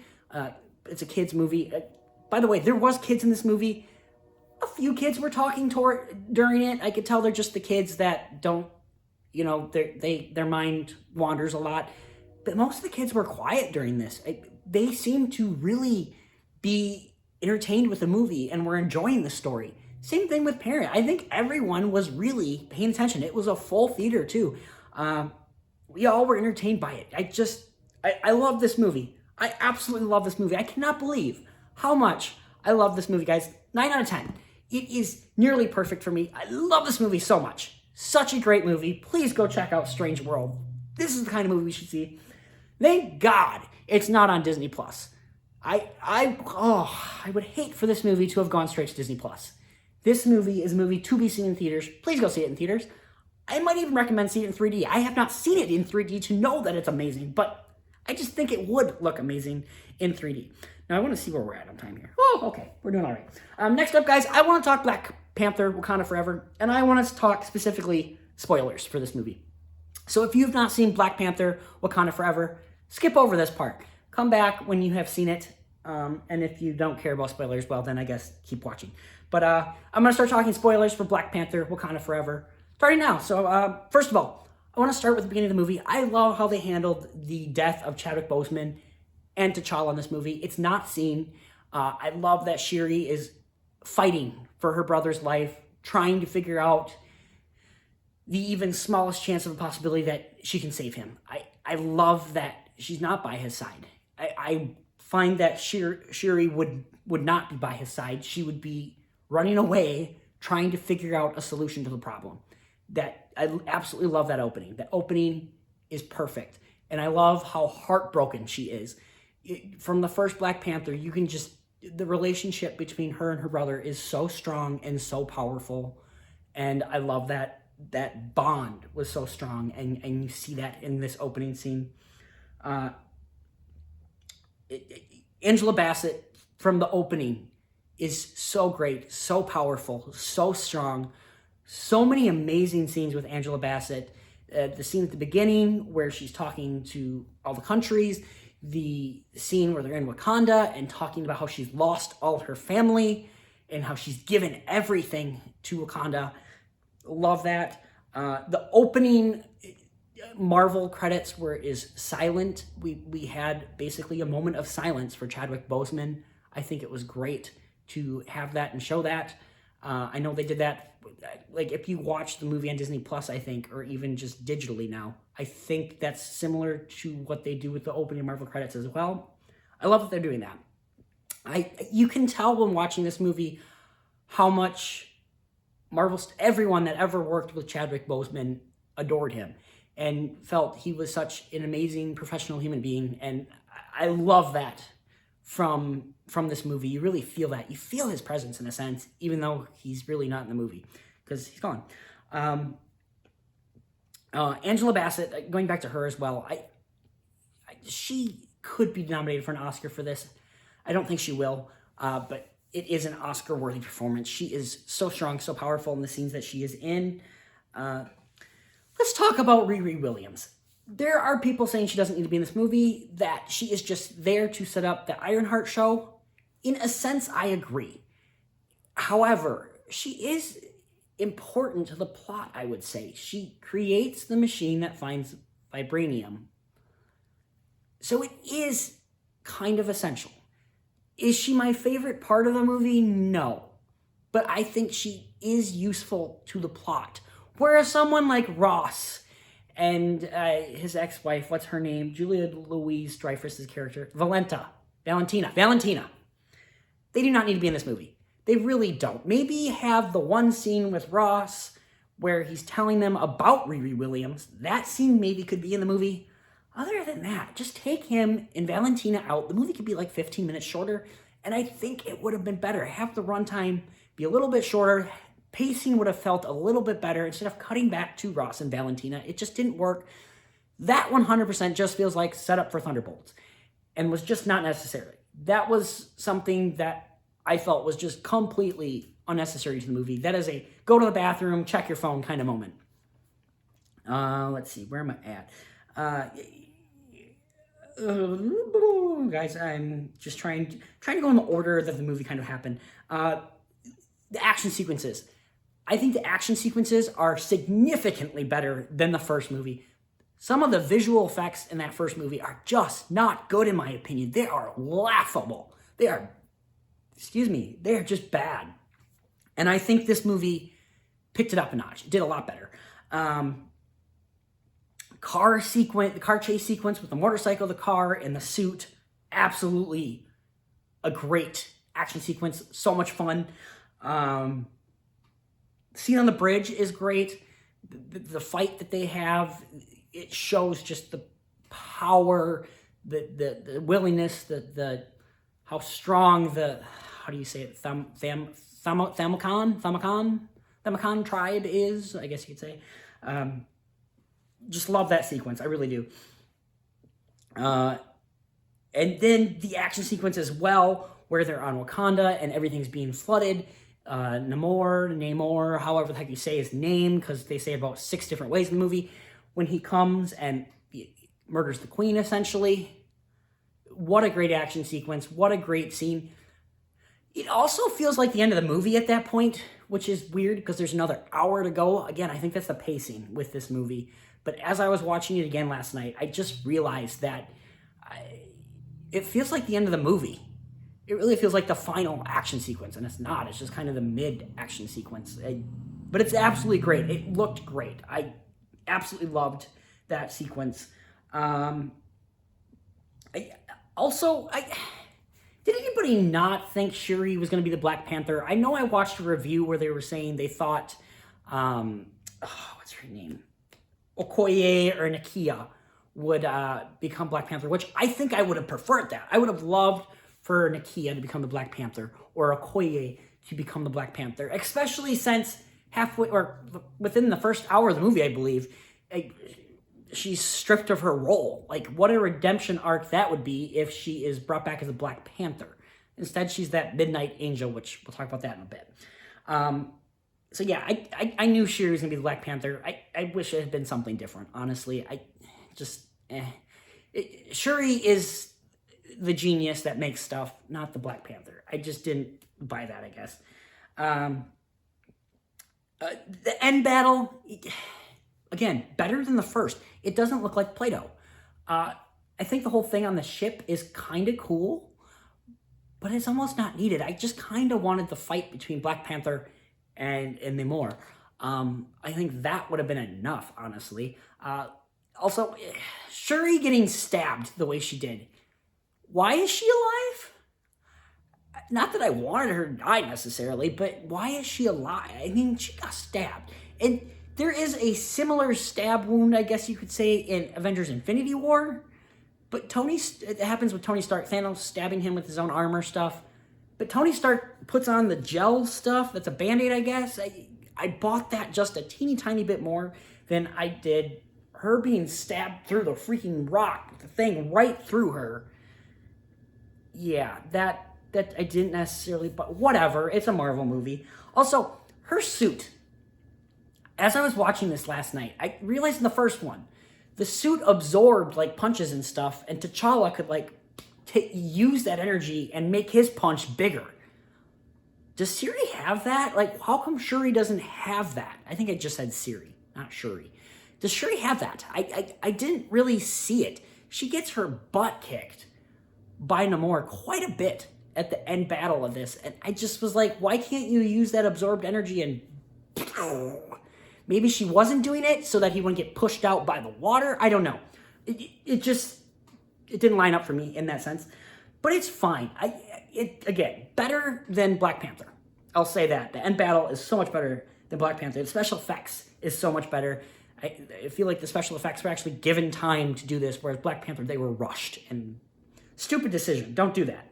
It's a kid's movie. By the way, there was kids in this movie. A few kids were talking during it. I could tell they're just the kids that don't, their mind wanders a lot. but most of the kids were quiet during this. They seemed to really be entertained with the movie and were enjoying the story. Same thing with Parent. I think everyone was really paying attention. It was a full theater too. We all were entertained by it. I love this movie. I absolutely love this movie. I cannot believe how much I love this movie, guys. 9 out of 10. It is nearly perfect for me. I love this movie so much. Such a great movie. Please go check out Strange World. This is the kind of movie we should see. Thank God it's not on Disney Plus. I would hate for this movie to have gone straight to Disney Plus. This movie is a movie to be seen in theaters. Please go see it in theaters. I might even recommend seeing it in 3D. I have not seen it in 3D to know that it's amazing, but I just think it would look amazing in 3D. Now, I want to see where we're at on time here. Oh, okay. We're doing all right. Next up, guys, I want to talk Black Panther, Wakanda Forever, and I want to talk specifically spoilers for this movie. So if you've not seen Black Panther, Wakanda Forever, skip over this part. Come back when you have seen it, and if you don't care about spoilers, well, then I guess keep watching. But I'm going to start talking spoilers for Black Panther, Wakanda Forever, starting now. So first of all, I want to start with the beginning of the movie. I love how they handled the death of Chadwick Boseman and T'Challa in this movie. It's not seen. I love that Shuri is fighting for her brother's life, trying to figure out the even smallest chance of a possibility that she can save him. I love that she's not by his side. I find that Shuri would not be by his side. She would be running away, trying to figure out a solution to the problem. That I absolutely love that opening. That opening is perfect. And I love how heartbroken she is. From the first Black Panther, you can just, the relationship between her and her brother is so strong and so powerful. And I love that bond was so strong. And you see that in this opening scene. Angela Bassett from the opening is so great, so powerful, so strong. So many amazing scenes with Angela Bassett. The scene at the beginning where she's talking to all the countries, the scene where they're in Wakanda and talking about how she's lost all her family and how she's given everything to Wakanda. Love that. The opening Marvel credits where it is silent. We had basically a moment of silence for Chadwick Boseman. I think it was great to have that and show that. I know they did that, like if you watch the movie on Disney Plus, I think, or even just digitally now, I think that's similar to what they do with the opening Marvel credits as well. I love that they're doing that. You can tell when watching this movie how much everyone that ever worked with Chadwick Boseman adored him and felt he was such an amazing professional human being. And I love that from this movie. You really feel that. You feel his presence in a sense, even though he's really not in the movie because he's gone. Angela Bassett, going back to her as well, she could be nominated for an Oscar for this. I don't think she will, but it is an Oscar-worthy performance. She is so strong, so powerful in the scenes that she is in. Let's talk about Riri Williams. There are people saying she doesn't need to be in this movie, that she is just there to set up the Ironheart show. In a sense, I agree. However, she is important to the plot, I would say. She creates the machine that finds vibranium. So it is kind of essential. Is she my favorite part of the movie? No. But I think she is useful to the plot. Whereas someone like Ross and his ex-wife, what's her name? Julia Louis-Dreyfus's character. Valentina. They do not need to be in this movie. They really don't. Maybe have the one scene with Ross where he's telling them about Riri Williams. That scene maybe could be in the movie. Other than that, just take him and Valentina out. The movie could be like 15 minutes shorter, and I think it would have been better. Have the runtime be a little bit shorter. Pacing would have felt a little bit better instead of cutting back to Ross and Valentina. It just didn't work. That 100% just feels like set up for Thunderbolts and was just not necessary. That was something that I felt was just completely unnecessary to the movie. That is a go to the bathroom, check your phone kind of moment. Let's see, where am I at? Guys, I'm just trying to go in the order that the movie kind of happened. The action sequences. I think the action sequences are significantly better than the first movie. Some of the visual effects in that first movie are just not good, in my opinion. They are laughable. They are just bad. And I think this movie picked it up a notch. It did a lot better. The car chase sequence with the motorcycle, the car, and the suit, absolutely a great action sequence. So much fun. Scene on the bridge is great. The fight that they have, it shows just the power, the willingness, how strong how do you say it? Thamacon tribe is, I guess you could say. Just love that sequence. I really do. And then the action sequence as well, where they're on Wakanda and everything's being flooded. Namor, however the heck you say his name, because they say it about 6 different ways in the movie, when he comes and murders the queen, essentially. What a great action sequence. What a great scene. It also feels like the end of the movie at that point, which is weird because there's another hour to go. Again, I think that's the pacing with this movie. But as I was watching it again last night, I just realized that it feels like the end of the movie. It really feels like the final action sequence, and it's not. It's just kind of the mid-action sequence. But it's absolutely great. It looked great. I absolutely loved that sequence. Did anybody not think Shuri was going to be the Black Panther? I know I watched a review where they were saying they thought, what's her name? Okoye or Nakia would become Black Panther, which I think I would have preferred that. I would have loved for Nakia to become the Black Panther or Okoye to become the Black Panther, especially since halfway or within the first hour of the movie, I believe, she's stripped of her role. Like, what a redemption arc that would be if she is brought back as a Black Panther. Instead, she's that Midnight Angel, which we'll talk about that in a bit. So yeah, I knew Shuri was going to be the Black Panther. I wish it had been something different, honestly. Shuri is the genius that makes stuff, not the Black Panther. I just didn't buy that, I guess. The end battle, again, better than the first. It doesn't look like Play-Doh. I think the whole thing on the ship is kind of cool, but it's almost not needed. I just kind of wanted the fight between Black Panther and Namor. I think that would have been enough, honestly. Also, Shuri getting stabbed the way she did. Why is she alive? Not that I wanted her to die necessarily, but why is she alive? I mean, she got stabbed. And there is a similar stab wound, I guess you could say, in Avengers Infinity War. But it happens with Tony Stark. Thanos stabbing him with his own armor stuff. But Tony Stark puts on the gel stuff. That's a Band-Aid, I guess. I bought that just a teeny tiny bit more than I did her being stabbed through the freaking rock. The thing right through her. Yeah, that I didn't necessarily, but whatever. It's a Marvel movie. Also, her suit. As I was watching this last night, I realized in the first one, the suit absorbed like punches and stuff, and T'Challa could like use that energy and make his punch bigger. Does Shuri have that? Like, how come Shuri doesn't have that? I think I just said Siri, not Shuri. Does Shuri have that? I didn't really see it. She gets her butt kicked by Namor quite a bit at the end battle of this, and I just was like, why can't you use that absorbed energy and... Maybe she wasn't doing it so that he wouldn't get pushed out by the water. I don't know. It didn't line up for me in that sense. But it's fine. Again, better than Black Panther. I'll say that. The end battle is so much better than Black Panther. The special effects is so much better. I feel like the special effects were actually given time to do this, whereas Black Panther, they were rushed. And stupid decision. Don't do that.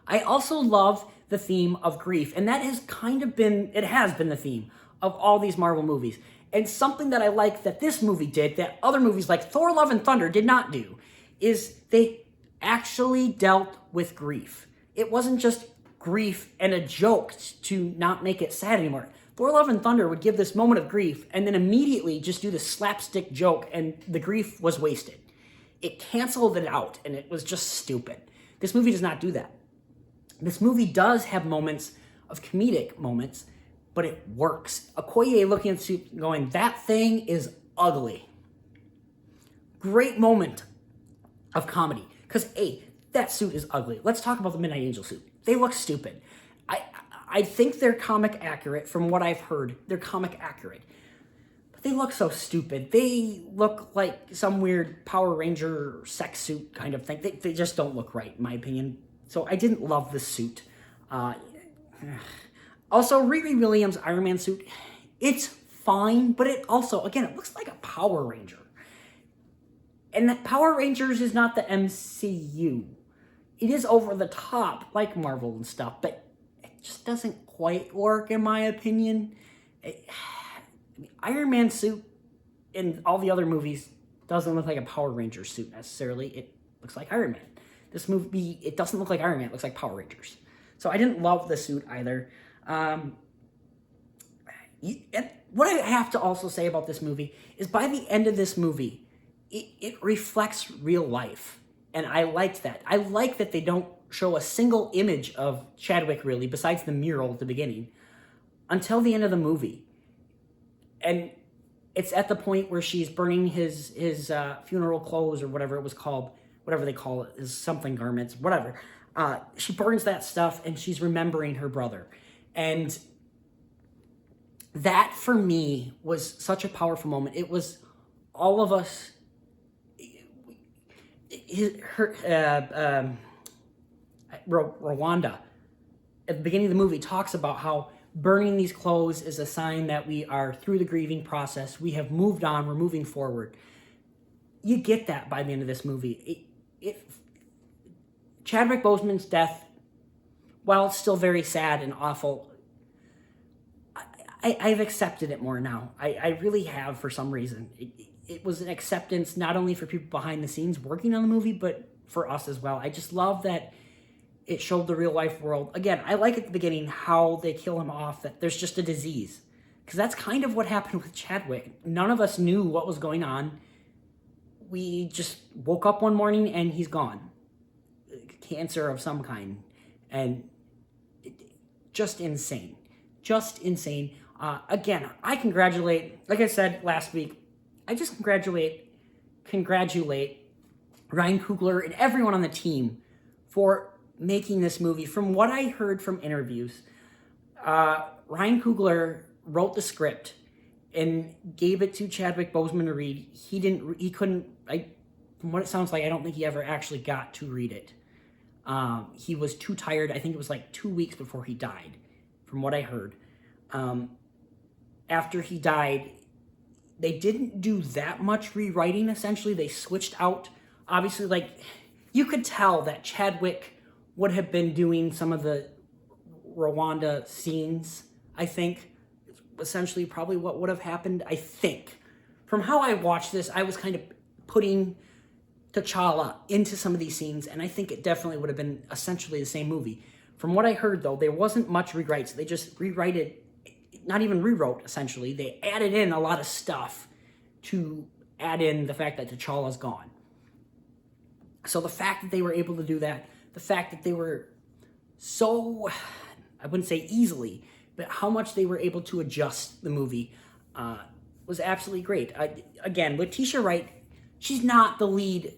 I also love the theme of grief. And that has been the theme of all these Marvel movies. And something that I like that this movie did, that other movies like Thor, Love, and Thunder did not do, is they actually dealt with grief. It wasn't just grief and a joke to not make it sad anymore. Thor, Love, and Thunder would give this moment of grief and then immediately just do the slapstick joke, and the grief was wasted. It canceled it out, and it was just stupid. This movie does not do that. This movie does have moments of comedic moments, but it works. Okoye looking at the suit going, that thing is ugly. great moment of comedy. Because, A, that suit is ugly. Let's talk about the Midnight Angel suit. They look stupid. I think they're comic accurate from what I've heard. They're comic accurate. But they look so stupid. They look like some weird Power Ranger sex suit kind of thing. They just don't look right, in my opinion. So I didn't love the suit. Also, Riri Williams' Iron Man suit, it's fine, but it also, again, it looks like a Power Ranger. And that Power Rangers is not the MCU. It is over the top, like Marvel and stuff, but it just doesn't quite work, in my opinion. Iron Man suit in all the other movies doesn't look like a Power Ranger suit necessarily. It looks like Iron Man. This movie, it doesn't look like Iron Man. It looks like Power Rangers. So I didn't love the suit either. What I have to also say about this movie is by the end of this movie, it reflects real life. And I liked that. I like that they don't show a single image of Chadwick, really, besides the mural at the beginning, until the end of the movie. And it's at the point where she's burning his funeral clothes or whatever it was called, whatever they call it, is something garments, whatever. She burns that stuff and she's remembering her brother. And that, for me, was such a powerful moment. It was all of us... Rwanda, at the beginning of the movie, talks about how burning these clothes is a sign that we are through the grieving process. We have moved on. We're moving forward. You get that by the end of this movie. Chadwick Boseman's death, while it's still very sad and awful, I've accepted it more now. I really have, for some reason. It was an acceptance not only for people behind the scenes working on the movie, but for us as well. I just love that it showed the real life world. Again, I like at the beginning how they kill him off, that there's just a disease. Because that's kind of what happened with Chadwick. None of us knew what was going on. We just woke up one morning and he's gone. Cancer of some kind. And just insane. Just insane. Again, I congratulate, like I said last week, I just congratulate Ryan Coogler and everyone on the team for making this movie. From what I heard from interviews, Ryan Coogler wrote the script and gave it to Chadwick Boseman to read. From what it sounds like, I don't think he ever actually got to read it. He was too tired. I think it was like 2 weeks before he died, from what I heard. After he died, they didn't do that much rewriting, essentially. They switched out, obviously, like, you could tell that Chadwick would have been doing some of the Rwanda scenes, I think. Essentially, probably what would have happened, I think. From how I watched this, I was kind of putting T'Challa into some of these scenes, and I think it definitely would have been essentially the same movie. From what I heard, though, there wasn't much rewrites. They just not even rewrote, essentially. They added in a lot of stuff to add in the fact that T'Challa's gone. So the fact that they were able to do that, the fact that they were so, I wouldn't say easily, but how much they were able to adjust the movie was absolutely great. Again, Letitia Wright, she's not the lead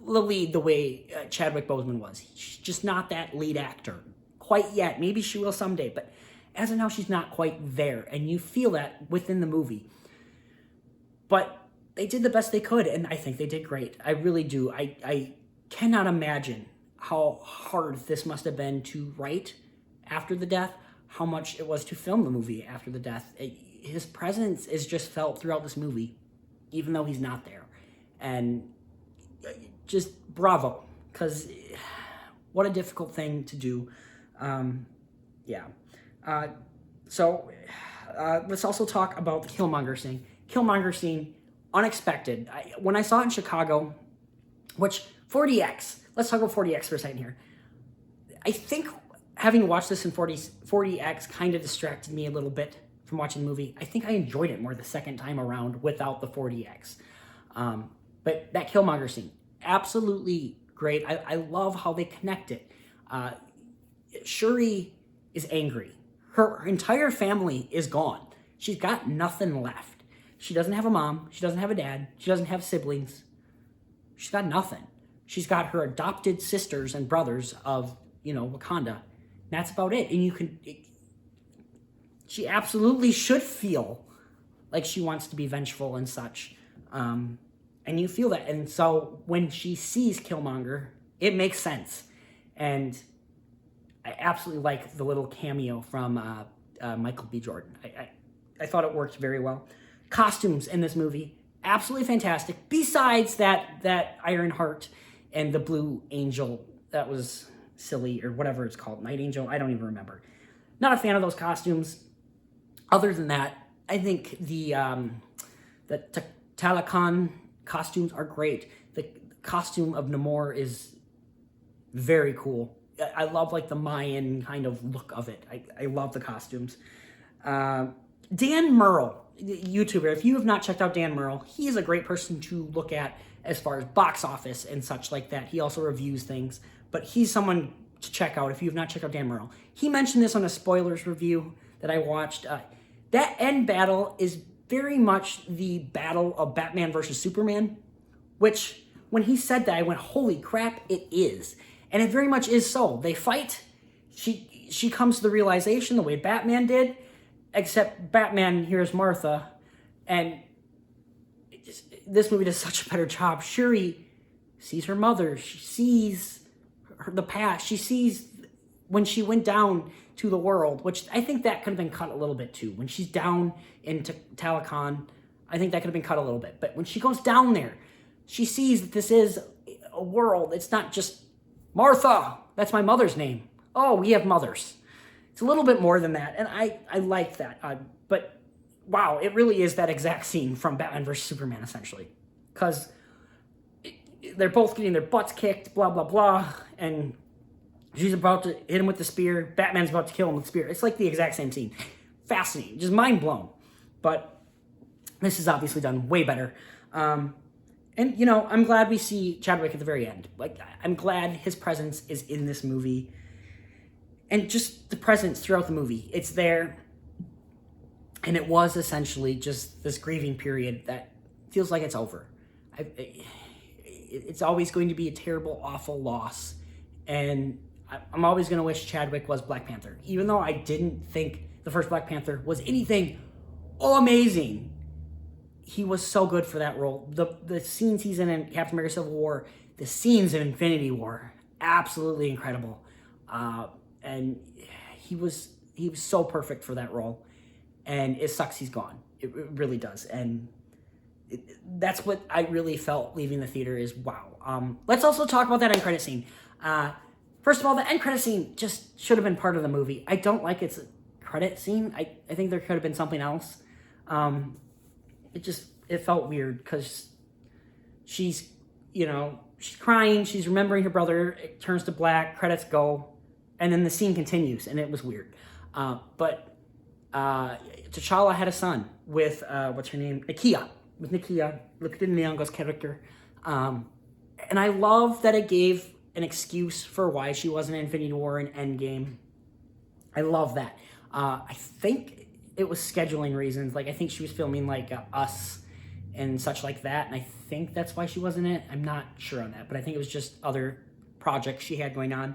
the way Chadwick Boseman was. She's just not that lead actor quite yet. Maybe she will someday, but as of now, she's not quite there, and you feel that within the movie. But they did the best they could, and I think they did great. I really do. I cannot imagine how hard this must have been to write after the death, how much it was to film the movie after the death. His presence is just felt throughout this movie, even though he's not there. And just bravo, because what a difficult thing to do. So let's also talk about the Killmonger scene. Killmonger scene, unexpected. When I saw it in Chicago, which 4DX, let's talk about 4DX for a second here. I think having watched this in 4DX kind of distracted me a little bit from watching the movie. I think I enjoyed it more the second time around without the 4DX. But that Killmonger scene, absolutely great. I love how they connect it. Shuri is angry. Her entire family is gone. She's got nothing left. She doesn't have a mom. She doesn't have a dad. She doesn't have siblings. She's got nothing. She's got her adopted sisters and brothers of, Wakanda. That's about it. And she absolutely should feel like she wants to be vengeful and such. And you feel that. And so when she sees Killmonger, it makes sense. And I absolutely like the little cameo from Michael B. Jordan. I thought it worked very well. Costumes in this movie, absolutely fantastic. Besides that Iron Heart and the Blue Angel, that was silly, or whatever it's called, Night Angel, I don't even remember. Not a fan of those costumes. Other than that, I think the Talakan costumes are great. The costume of Namor is very cool. I love like the Mayan kind of look of it. I love the costumes. Dan Murrell, YouTuber, if you have not checked out Dan Murrell, he is a great person to look at as far as box office and such like that. He also reviews things, but he's someone to check out if you have not checked out Dan Murrell. He mentioned this on a spoilers review that I watched. That end battle is very much the battle of Batman versus Superman, which when he said that, I went, holy crap, it is. And it very much is so. They fight. She comes to the realization the way Batman did, except Batman hears Martha, and this movie does such a better job. Shuri sees her mother. She sees the past. She sees when she went down to the world, which I think that could have been cut a little bit too. When she's down into Talakan, I think that could have been cut a little bit. But when she goes down there, she sees that this is a world. It's not just Martha. That's my mother's name. Oh, we have mothers. It's a little bit more than that, and I like that. But wow, it really is that exact scene from Batman vs. Superman, essentially. Because they're both getting their butts kicked, blah, blah, blah, and she's about to hit him with the spear. Batman's about to kill him with the spear. It's like the exact same scene. Fascinating. Just mind blown. But this is obviously done way better. And, I'm glad we see Chadwick at the very end. Like, I'm glad his presence is in this movie. And just the presence throughout the movie. It's there. And it was essentially just this grieving period that feels like it's over. It's always going to be a terrible, awful loss. And I'm always going to wish Chadwick was Black Panther. Even though I didn't think the first Black Panther was anything amazing. He was so good for that role. The scenes he's in Captain America Civil War, the scenes in Infinity War, absolutely incredible. And he was so perfect for that role. And it sucks he's gone. It really does. And that's what I really felt leaving the theater is, wow. Let's also talk about that end credit scene. First of all, the end credit scene just should have been part of the movie. I don't like its credit scene. I think there could have been something else. It felt weird because she's crying. She's remembering her brother. It turns to black. Credits go. And then the scene continues, and it was weird. But T'Challa had a son with, what's her name? Nakia. With Nakia, Lupita Nyong'o's character. And I love that it gave an excuse for why she wasn't in Infinity War and Endgame. I love that. I think it was scheduling reasons. Like, I think she was filming, like, Us and such like that. And I think that's why she wasn't in it. I'm not sure on that. But I think it was just other projects she had going on.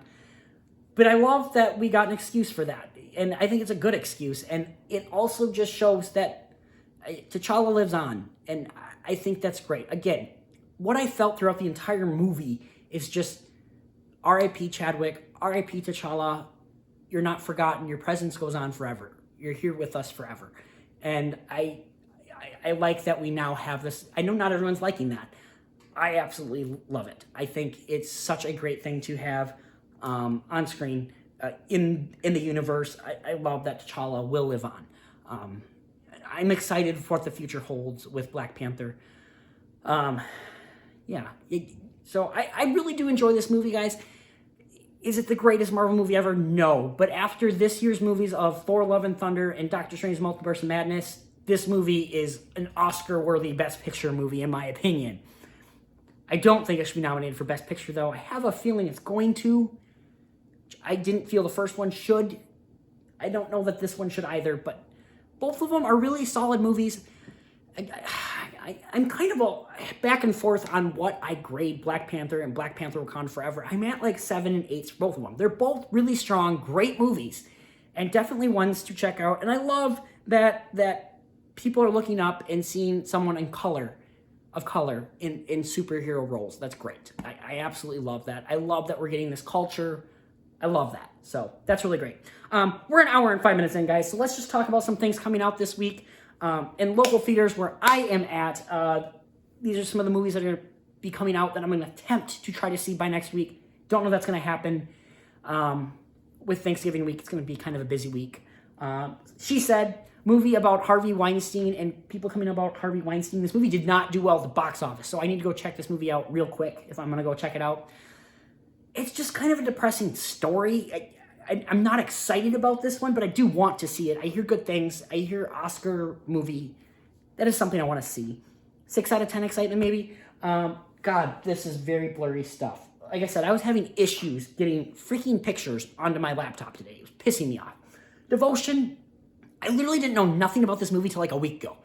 But I love that we got an excuse for that. And I think it's a good excuse. And it also just shows that T'Challa lives on. And I think that's great. Again, what I felt throughout the entire movie is just R.I.P. Chadwick, R.I.P. T'Challa. You're not forgotten. Your presence goes on forever. You're here with us forever. And I like that we now have this. I know not everyone's liking that. I absolutely love it. I think it's such a great thing to have on screen in the universe. I love that T'Challa will live on. I'm excited for what the future holds with Black Panther. So I really do enjoy this movie, guys. Is it the greatest Marvel movie ever? No. But after this year's movies of Thor, Love and Thunder and Doctor Strange Multiverse of Madness, this movie is an Oscar-worthy Best Picture movie, in my opinion. I don't think it should be nominated for Best Picture, though. I have a feeling it's going to. I didn't feel the first one should. I don't know that this one should either, but both of them are really solid movies. I'm kind of back and forth on what I grade Black Panther and Black Panther Wakanda Forever. I'm at like 7 and 8 for both of them. They're both really strong, great movies, and definitely ones to check out. And I love that people are looking up and seeing someone in color in superhero roles. That's great. I absolutely love that. I love that we're getting this culture. I love that. So that's really great. We're an hour and 5 minutes in, guys. So let's just talk about some things coming out this week. In local theaters where I am at, these are some of the movies that are going to be coming out that I'm going to attempt to try to see by next week. Don't know that's going to happen. With Thanksgiving week, it's going to be kind of a busy week. She Said, movie about Harvey Weinstein and people coming about Harvey Weinstein. This movie did not do well at the box office, so I need to go check this movie out real quick if I'm going to go check it out. It's just kind of a depressing story. I'm not excited about this one, but I do want to see it. I hear good things. I hear Oscar movie. That is something I want to see. 6 out of 10 excitement, maybe. God, this is very blurry stuff. Like I said, I was having issues getting freaking pictures onto my laptop today. It was pissing me off. Devotion, I literally didn't know nothing about this movie till like a week ago.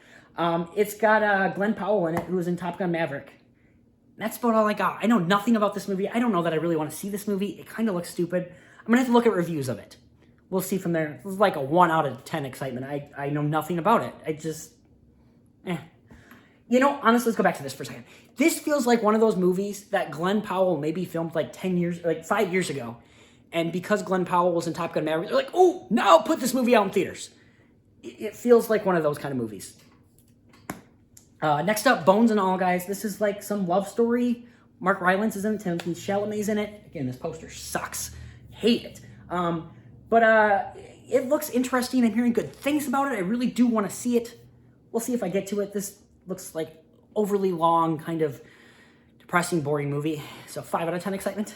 It's got Glenn Powell in it, who was in Top Gun Maverick. That's about all I got. I know nothing about this movie. I don't know that I really want to see this movie. It kind of looks stupid. I'm going to have to look at reviews of it. We'll see from there. This is like a 1 out of 10 excitement. I know nothing about it. I just, You know, honestly, let's go back to this for a second. This feels like one of those movies that Glenn Powell maybe filmed like 5 years ago. And because Glenn Powell was in Top Gun Maverick, they're like, oh, now put this movie out in theaters. It feels like one of those kind of movies. Next up, Bones and All, guys. This is like some love story. Mark Rylance is in it. Timothy Chalamet's in it. Again, this poster sucks. Hate it. But it looks interesting. I'm hearing good things about it. I really do want to see it. We'll see if I get to it. This looks like overly long, kind of depressing, boring movie. So 5 out of 10 excitement.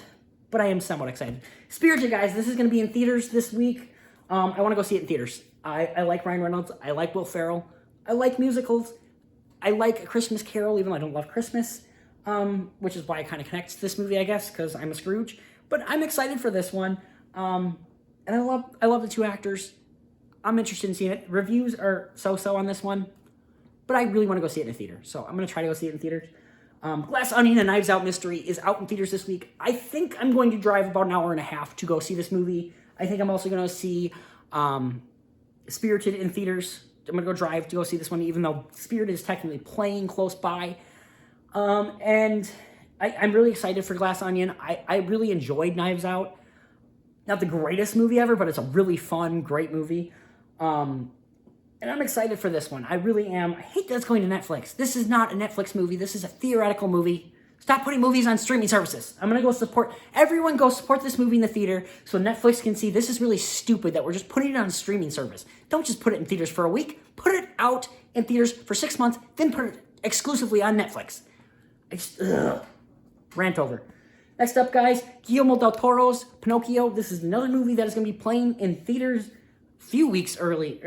But I am somewhat excited. Spirited, guys. This is going to be in theaters this week. I want to go see it in theaters. I like Ryan Reynolds. I like Will Ferrell. I like musicals. I like A Christmas Carol, even though I don't love Christmas. Which is why I kind of connect to this movie, I guess, because I'm a Scrooge. But I'm excited for this one. And I love the two actors. I'm interested in seeing it. Reviews are so-so on this one. But I really want to go see it in a theater. So I'm going to try to go see it in theaters. Glass Onion, A Knives Out Mystery is out in theaters this week. I think I'm going to drive about an hour and a half to go see this movie. I think I'm also going to see Spirited in theaters. I'm going to go drive to go see this one, even though Spirited is technically playing close by. And I'm really excited for Glass Onion. I really enjoyed Knives Out. Not the greatest movie ever, but it's a really fun, great movie. And I'm excited for this one. I really am. I hate that it's going to Netflix. This is not a Netflix movie. This is a theoretical movie. Stop putting movies on streaming services. I'm going to go support, everyone go support this movie in the theater so Netflix can see this is really stupid that we're just putting it on a streaming service. Don't just put it in theaters for a week. Put it out in theaters for 6 months, then put it exclusively on Netflix. Rant over. Next up, guys, Guillermo del Toro's Pinocchio. This is another movie that is going to be playing in theaters 2 weeks early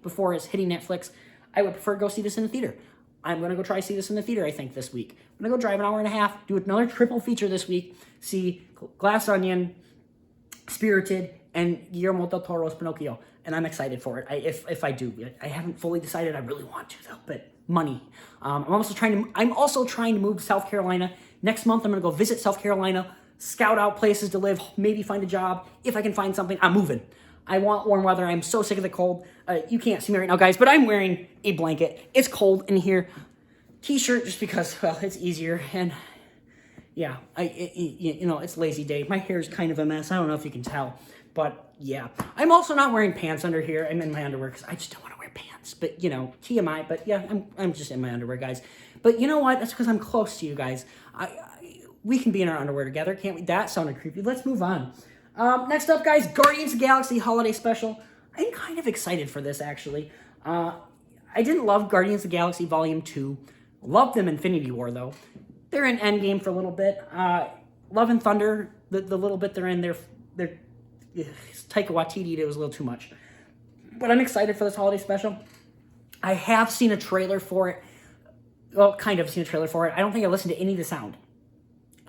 before it's hitting Netflix. I would prefer to go see this in the theater. I'm going to go try to see this in the theater, I think, this week. I'm going to go drive an hour and a half, do another triple feature this week, see Glass Onion, Spirited, and Guillermo del Toro's Pinocchio. And I'm excited for it. If I do. I haven't fully decided I really want to, though, but money. I'm also trying to move to South Carolina. Next month, I'm going to go visit South Carolina, scout out places to live, maybe find a job. If I can find something, I'm moving. I want warm weather. I'm so sick of the cold. You can't see me right now, guys, but I'm wearing a blanket. It's cold in here. T-shirt just because, well, it's easier. And yeah, it's lazy day. My hair is kind of a mess. I don't know if you can tell, but yeah. I'm also not wearing pants under here. I'm in my underwear because I just don't want to wear pants. But, TMI. But yeah, I'm just in my underwear, guys. But you know what? That's because I'm close to you guys. We can be in our underwear together, can't we? That sounded creepy. Let's move on. Next up, guys, Guardians of the Galaxy Holiday Special. I'm kind of excited for this, actually. I didn't love Guardians of the Galaxy Volume 2. Loved them Infinity War, though. They're in Endgame for a little bit. Love and Thunder, the little bit they're in, they're Taika Waititi, it was a little too much. But I'm excited for this Holiday Special. I have seen a trailer for it. Well, kind of seen a trailer for it. I don't think I listened to any of the sound.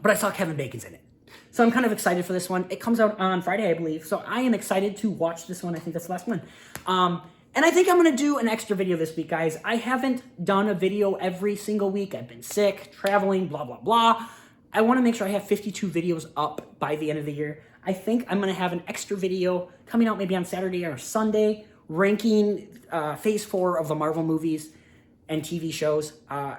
But I saw Kevin Bacon's in it. So I'm kind of excited for this one. It comes out on Friday, I believe. So I am excited to watch this one. I think that's the last one. And I think I'm going to do an extra video this week, guys. I haven't done a video every single week. I've been sick, traveling, blah, blah, blah. I want to make sure I have 52 videos up by the end of the year. I think I'm going to have an extra video coming out maybe on Saturday or Sunday, ranking Phase 4 of the Marvel movies and TV shows. I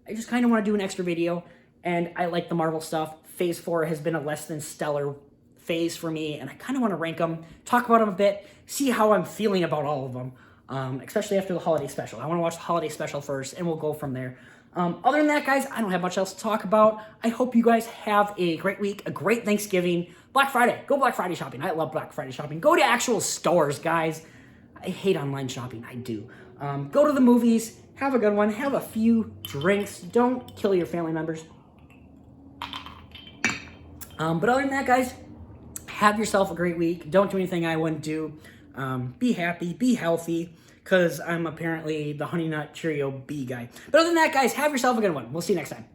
just kind of want to do an extra video, and I like the Marvel stuff. Phase 4 has been a less than stellar phase for me, and I kind of want to rank them, talk about them a bit, see how I'm feeling about all of them, especially after the holiday special. I want to watch the holiday special first, and we'll go from there. Other than that, guys, I don't have much else to talk about. I hope you guys have a great week, a great Thanksgiving. Black Friday. Go Black Friday shopping. I love Black Friday shopping. Go to actual stores, guys. I hate online shopping. I do. Go to the movies. Have a good one. Have a few drinks. Don't kill your family members. But other than that, guys, have yourself a great week. Don't do anything I wouldn't do. Be happy. Be healthy. Because I'm apparently the Honey Nut Cheerio bee guy. But other than that, guys, have yourself a good one. We'll see you next time.